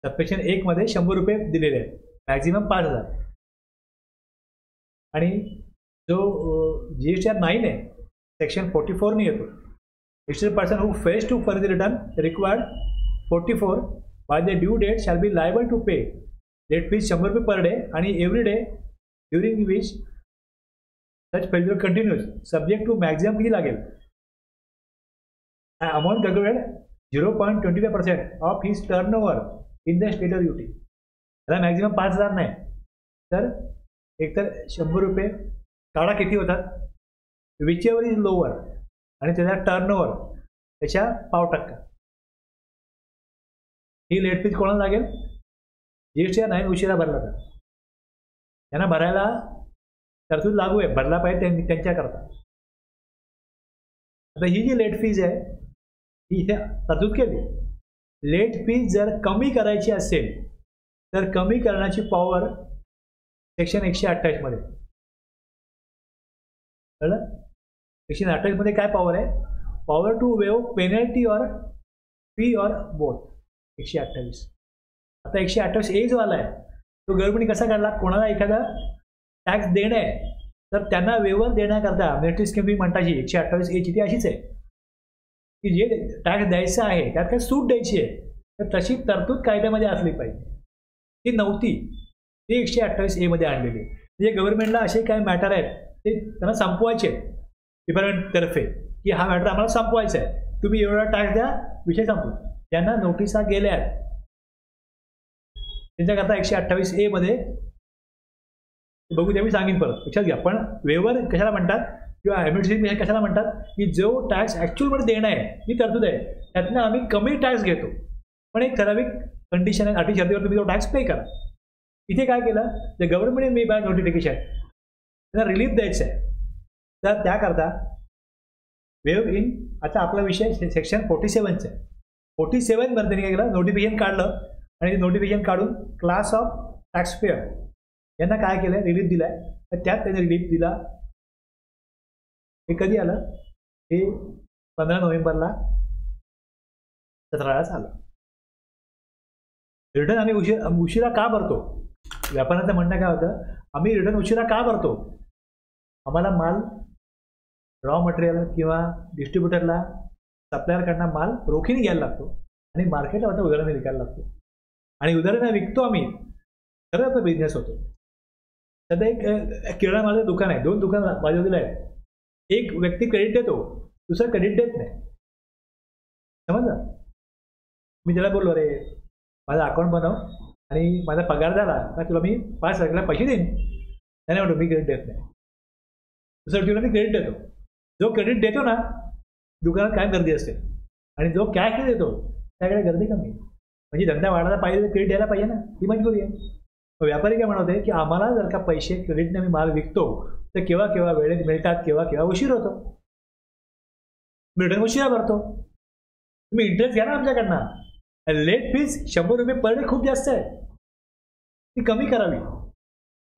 सबसेक्शन 1 मध्ये 100 रुपये दिलेले आहेत, मॅक्झिमम 5000. आणि जो GSTR 9 आहे, सेक्शन 44 ने येतो. Registered person who fails to further return required 44 by the due date shall be liable to pay late fees 100 रुपये पर डे आणि every day during which such failure continues subject to maximum किती लागेल, amount calculated 0.25% of his turnover in the state of duty. त्याला maximum 5000 नाही, तर एकतर 100 रुपये काढा किती होतात, विच एव्हर इज लोअर आणि त्याचा टर्न ओव्हर त्याच्या 0.5%. ही लेट फीज कोणाला लागेल? GSTR 9 उशिरा भरला तर त्यांना भरायला तरतूद लागू आहे, भरला पाहिजे त्यांच्याकरता. आता ही जी लेट फीज आहे ही इथे तरतूद केली. लेट फीज जर कमी करायची असेल तर कमी करण्याची पॉवर सेक्शन 128 मध्ये. कळलं? सेक्शन 28 मध्ये काय पॉवर आहे? पॉवर टू वेव पेनल्टी और फी और बोथ. 128. आता 128A जो आला आहे तो गव्हर्नमेंट कसा काढला, कोणाला एखादा टॅक्स देणं आहे तर त्यांना वेवर देण्याकरता मिलिटरी स्कीम तुम्ही म्हणताची 128A ची ती अशीच आहे की जे टॅक्स द्यायचं आहे त्यात काही सूट द्यायची आहे, तर तशी तरतूद कायद्यामध्ये असली पाहिजे. ती नव्हती, ती 128A मध्ये आणलेली. म्हणजे गव्हर्नमेंटला असे काही मॅटर आहेत ते त्यांना संपवायचे डिपार्टमेंटतर्फे की हा मॅटर आम्हाला संपवायचा आहे, तुम्ही एवढा टॅक्स द्या, विषय संपला. त्यांना नोटिसा गेल्या आहेत, त्यांच्याकरता 128A मध्ये बघू द्या, मी सांगेन परत, लक्षात घ्या. पण वेवर कशाला म्हणतात किंवा ॲडमिनिस्ट्रेशन कशाला म्हणतात की जो टॅक्स ॲक्च्युअलमध्ये देणं आहे ही तरतूद आहे, त्यातनं आम्ही कमी टॅक्स घेतो, पण एक ठराविक कंडिशन आहे, अटी शर्तीवर तुम्ही तो टॅक्स पे करा. इथे काय केलं, the government may by notification त्यांना रिलीफ द्यायचं आहे, तर त्याकरता वेव इन. आता आपला विषय सेक्शन 47चा आहे. 47 मध्ये त्यांनी काय केलं, नोटिफिकेशन काढलं आणि नोटिफिकेशन काढून क्लास ऑफ टॅक्स पेअर यांना काय केलं, रिलीफ दिला आहे. तर त्यात त्यांनी रिलीफ दिला. हे कधी आलं, हे 15 नोव्हेंबरला 17ला आलं. रिटर्न आम्ही उशिरा का भरतो, व्यापाऱ्यांचं म्हणणं काय होतं, आम्ही रिटर्न उशिरा का भरतो, आम्हाला माल रॉ मटेरियल किंवा डिस्ट्रीब्युटरला सप्लायरकडनं माल रोखीने घ्यायला लागतो आणि मार्केटला आता उदाहरणाने विकायला लागतो, आणि उदाहरणाने विकतो आम्ही, खरं आपला बिझनेस होतो. सध्या एक किराणा मालाचं दुकान आहे, 2 दुकान बाजूला आहेत. एक व्यक्ती क्रेडिट देतो, दुसरा क्रेडिट देत नाही, समजलं. मी त्याला बोललो, अरे माझा अकाउंट बनव आणि माझा पगार झाला का तुला मी 5 तारखेला पैसे देईन. त्याने म्हणतो मी क्रेडिट देत नाही. दुसऱ्या दिवशी मी क्रेडिट देतो. जो क्रेडिट देतो ना दुकानात काय गर्दी असते, आणि जो कॅश देतो त्याकडे गर्दी कमी. म्हणजे धंदा वाढायला पाहिजे तर क्रेडिट द्यायला पाहिजे ना, ही मजबुरी आहे. व्यापारी काय म्हणत आहे की आम्हाला जर का पैसे क्रेडिटने मी माल विकतो तर केव्हा केव्हा वेळेत मिळतात, केव्हा केव्हा उशीर होतो, रिटर्न उशिरा भरतो. तुम्ही इंटरेस्ट घ्या ना आमच्याकडनं. लेट फीज 100 रुपये पर डे खूप जास्त आहे, ती कमी करावी.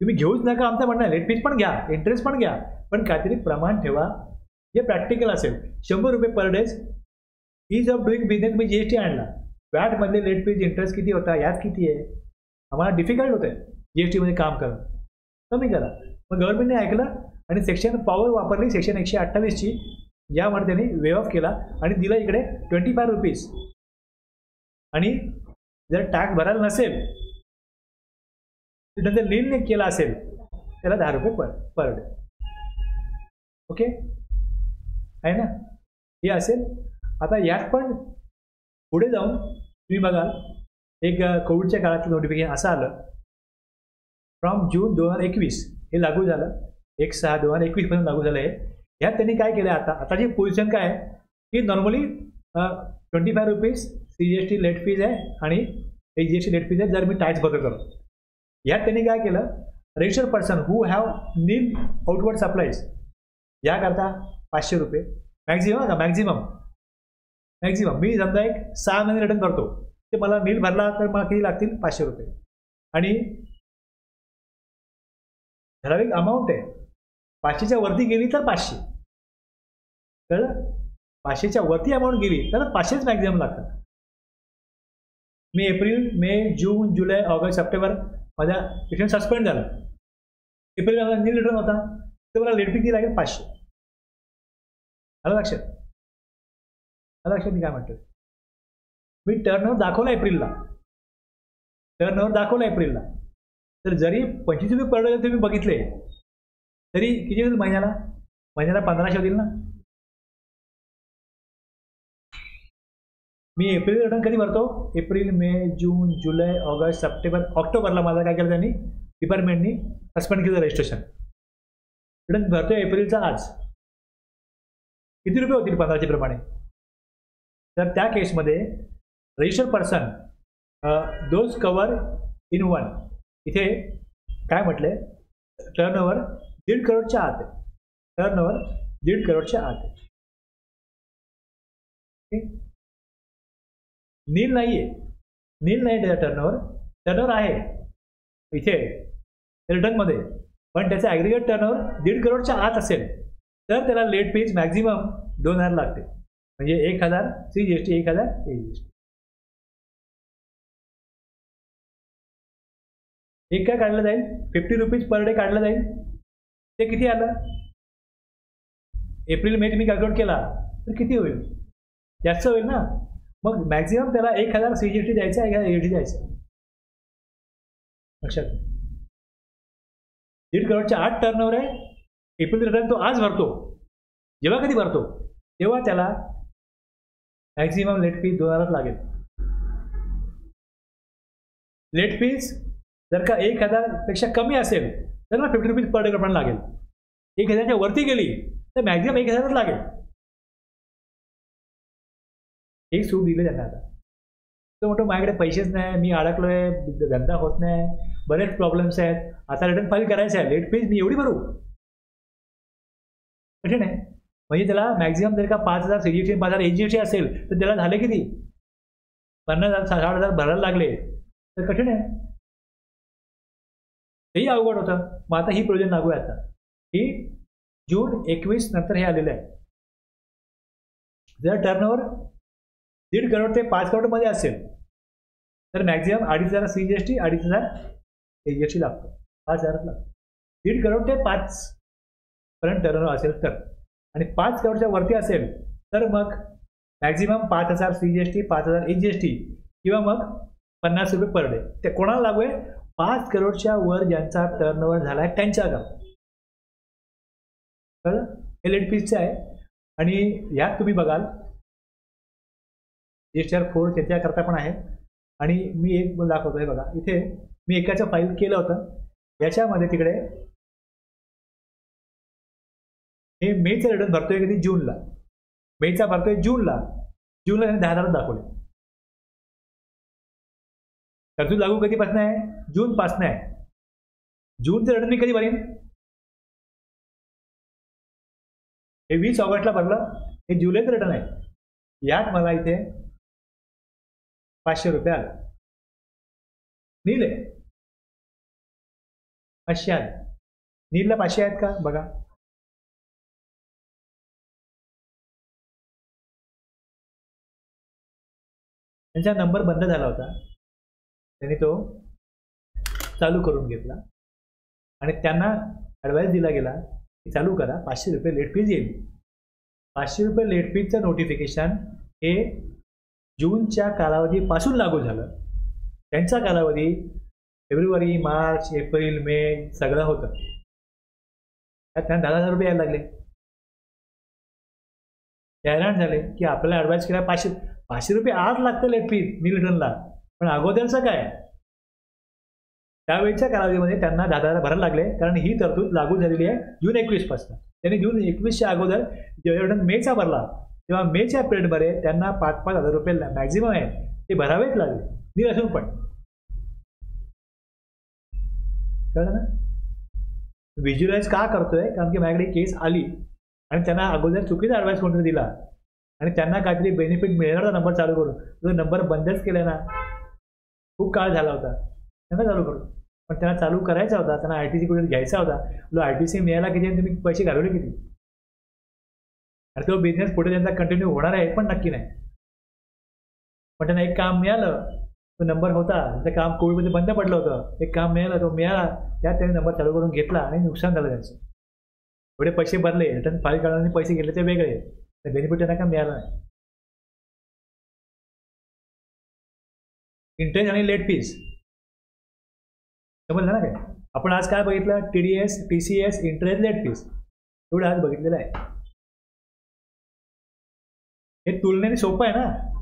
तुम्ही घेऊच नका आमचं म्हणणं. लेट फीज पण घ्या, इंटरेस्ट पण घ्या, पण काहीतरी प्रमाण ठेवा जे प्रॅक्टिकल असेल. 100 रुपये per day ease of doing business. तुम्ही जीएसटी आणला, वॅटमधले लेट फीज इंटरेस्ट किती होता, यात किती आहे, आम्हाला डिफिकल्ट होतं आहे जीएसटीमध्ये काम करणं, कमी करा. मग गव्हर्नमेंटने ऐकलं आणि सेक्शन पॉवर वापरली, सेक्शन 128ची, यामध्ये त्यांनी वे ऑफ केला आणि दिलं इकडे 25 रुपीज. आणि जर टॅक्स भरायला नसेल नंतर लीनने केला असेल त्याला 10 रुपये पर डे. ओके आहे ना, हे असेल. आता यात पण पुढे जाऊन तुम्ही बघाल एक कोविडच्या काळातलं नोटिफिकेशन असं आलं, फ्रॉम जून 2021 हे लागू झालं, 1/6/2021 पर्यंत लागू झालं. हे ह्यात त्यांनी काय केलं, आताची पोझिशन काय आहे की normally 25 rupees CGST late fees आहे आणि GST लेट फीज आहे जर मी टॅक्स भरतो तर. ह्यात त्यांनी काय केलं, registered person who have nil outward supplies याकरता 500 रुपये मॅक्झिमम का मॅक्झिमम मी समजा एक 6 महिने रिटर्न करतो, ते मला नील भरला तर मला किती लागतील 500 रुपये. आणि ठराविक अमाऊंट आहे, 500च्या वरती गेली तर 500, कळलं. 500च्या वरती अमाऊंट गेली तर 500च मॅक्झिमम लागतात. मी एप्रिल, मे, जून, जुलै, ऑगस्ट, सप्टेंबर माझ्या रिटर्न सस्पेंड झालं. एप्रिल माझा नील रिटर्न होता तर मला लेट फी किती लागेल 500. आलं लक्षात मी काय म्हणतो. मी टर्नओव्हर दाखवला एप्रिलला, तर जरी 25 रुपये पर डे तुम्ही बघितले तरी किती होईल महिन्याला 1500 होतील ना. मी एप्रिल रिटर्न कधी भरतो, एप्रिल, मे, जून, जुलै, ऑगस्ट, सप्टेंबर, ऑक्टोबरला माझा काय केलं त्यांनी डिपार्टमेंटनी सस्पेंड केलं रजिस्ट्रेशन. रिटर्न भरतो एप्रिलचा आज, किती रुपये होतील 1500 प्रमाणे. तर त्या केसमध्ये registered person those cover in one, इथे काय म्हटले, टर्नओव्हर 1.5 करोडच्या आत आहे, टर्नओव्हर 1.5 करोडच्या आत आहे. नील नाही त्याचा टर्नओव्हर आहे इथे रिटर्नमध्ये, पण त्याचा ॲग्रिगेट टर्नओव्हर 1.5 करोडच्या आत असेल तर त्याला लेट फीज मॅक्झिमम 2000 लागते. म्हणजे 1000 CGST, 1000 AGST. एक काय काढलं जाईल, 50 रुपीज पर डे काढलं जाईल. ते किती आलं, एप्रिल मे तुम्ही कॅल्क्युलेट केला तर किती होईल, जास्त होईल ना. मग मॅक्झिमम त्याला 1000 CGST द्यायचं, 1000 AGST द्यायचं. लक्षात, 1.5 करोडच्या आत टर्नओव्हर आहे. एप्रिल रिटर्न तो आज भरतो, जेव्हा कधी भरतो तेव्हा त्याला मॅक्झिमम लेट फीज 2000 लागेल. लेट फीज जर का 1000 पेक्षा कमी असेल तर ना 50 रुपीज पर डे पण लागेल. 1000च्या वरती गेली तर मॅक्झिमम 1000च लागेल. एक सूट दिले त्यांना. आता तो म्हणतो माझ्याकडे पैसेच नाही, मी अडकलोय, धंदा होत नाही, बरेच प्रॉब्लेम्स आहेत, आता रिटर्न फाईल करायचं आहे, लेट फीज मी एवढी भरू, कठीण आहे. म्हणजे त्याला मॅक्झिमम जर का 5000 CGST 5000 AGST असेल तर त्याला झाले किती 50,000 60,000 भरायला लागले तर कठीण आहे. तेही अवघड होतं. मग आता ही प्रोविजन लागू आहे. आता ही जून 21 नंतर हे आलेलं आहे. जर टर्नओव्हर 1.5 करोड ते 5 करोडमध्ये असेल तर मॅक्झिमम 2500 CGST, 2500 AGST लागतो, 5000 लागतो. 1.5 करोड ते 5 पर्यंत टर्नओव्हर असेल तर, आणि 5 करोडच्या वरती असेल तर मग मॅक्झिमम 5000 CGST, 5000 AGST किंवा मग 50 रुपये पर डे. ते कोणाला लागू आहे, 5 करोडच्या वर ज्यांचा टर्नओव्हर झाला आहे त्यांच्याकरता. कळलं, हे लेट फीजचं आहे. आणि यात तुम्ही बघाल GSTR 4 त्याच्याकरता पण आहे. आणि मी एक दाखवतोय बघा, इथे मी एकाचं फाईल केलं होतं. याच्यामध्ये तिकडे हे मेचं रिटर्न भरतोय कधी जूनला, मेचा भरतोय जूनला त्यांनी 10,000 दाखवले. तरतूद लागू कधीपासून आहे? जूनपासून आहे. जूनचं रिटर्न मी कधी भरेन? हे 20 ऑगस्टला भरलं, हे जुलैचं रिटर्न आहे. यात मला इथे 500 रुपये आले. नील आहे 500 आले. नीलला 500 आहेत का बघा. त्यांचा नंबर बंद झाला होता, त्यांनी तो चालू करून घेतला आणि त्यांना ॲडवाइस दिला गेला की चालू करा, 500 रुपये लेट फीज येईल. 500 रुपये लेट फीजचं नोटिफिकेशन हे जूनच्या कालावधीपासून लागू झालं. त्यांचा कालावधी फेब्रुवारी, मार्च, एप्रिल, मे सगळं होतं. त्यात त्यांना 10,000 रुपये यायला लागले. हैराण झाले की आपल्याला ॲडवाइस केला 500 रुपये आज लागतं लेट फीज नील रिटर्नला, पण अगोदरचं काय? त्यावेळेच्या कालावधीमध्ये त्यांना 10,000 भरायला लागले, कारण ही तरतूद लागू झालेली आहे जून 21 पासून. त्यांनी जून 21च्या अगोदर जेव्हा रिटर्न मेचा भरला तेव्हा मेच्या पिरियडमध्ये त्यांना 5,000 रुपये मॅक्झिमम आहे ते भरावेच लागले, नील असून पण. कळलं ना? व्हिज्युअलाइज का करतोय? कारण की माझ्याकडे केस आली आणि त्यांना अगोदर चुकीचा ॲडवाइस कोणतरी दिला आणि त्यांना काहीतरी बेनिफिट मिळणार होता नंबर चालू करून, तो नंबर बंदच केला ना. खूप काळ झाला होता त्यांना चालू करून, पण त्यांना चालू करायचा होता, त्यांना ITC कुठे घ्यायचा होता. ITC मिळायला किती आणि तुम्ही पैसे घालवले किती? आणि तो बिझनेस पुढे त्यांचा कंटिन्यू होणार आहे पण नक्की नाही. पण त्यांना एक काम मिळालं, तो नंबर होता, त्याचं काम कोविडमध्ये बंद पडलं होतं, एक काम मिळालं, तो मिळाला, त्यात त्यांनी नंबर चालू करून घेतला आणि नुकसान झालं त्यांचं. एवढे पैसे भरले, रिटर्न फाईल काढून पैसे घेतले ते वेगळे, बेनिफिट त्यांना काय मिळालं नाही. इंटरेस्ट आणि लेट फीज समजलं ना काय? आपण आज काय बघितलं? TDS, TCS, interest, late fees एवढं आज बघितलेलं आहे. हे तुलनेने सोपं आहे ना.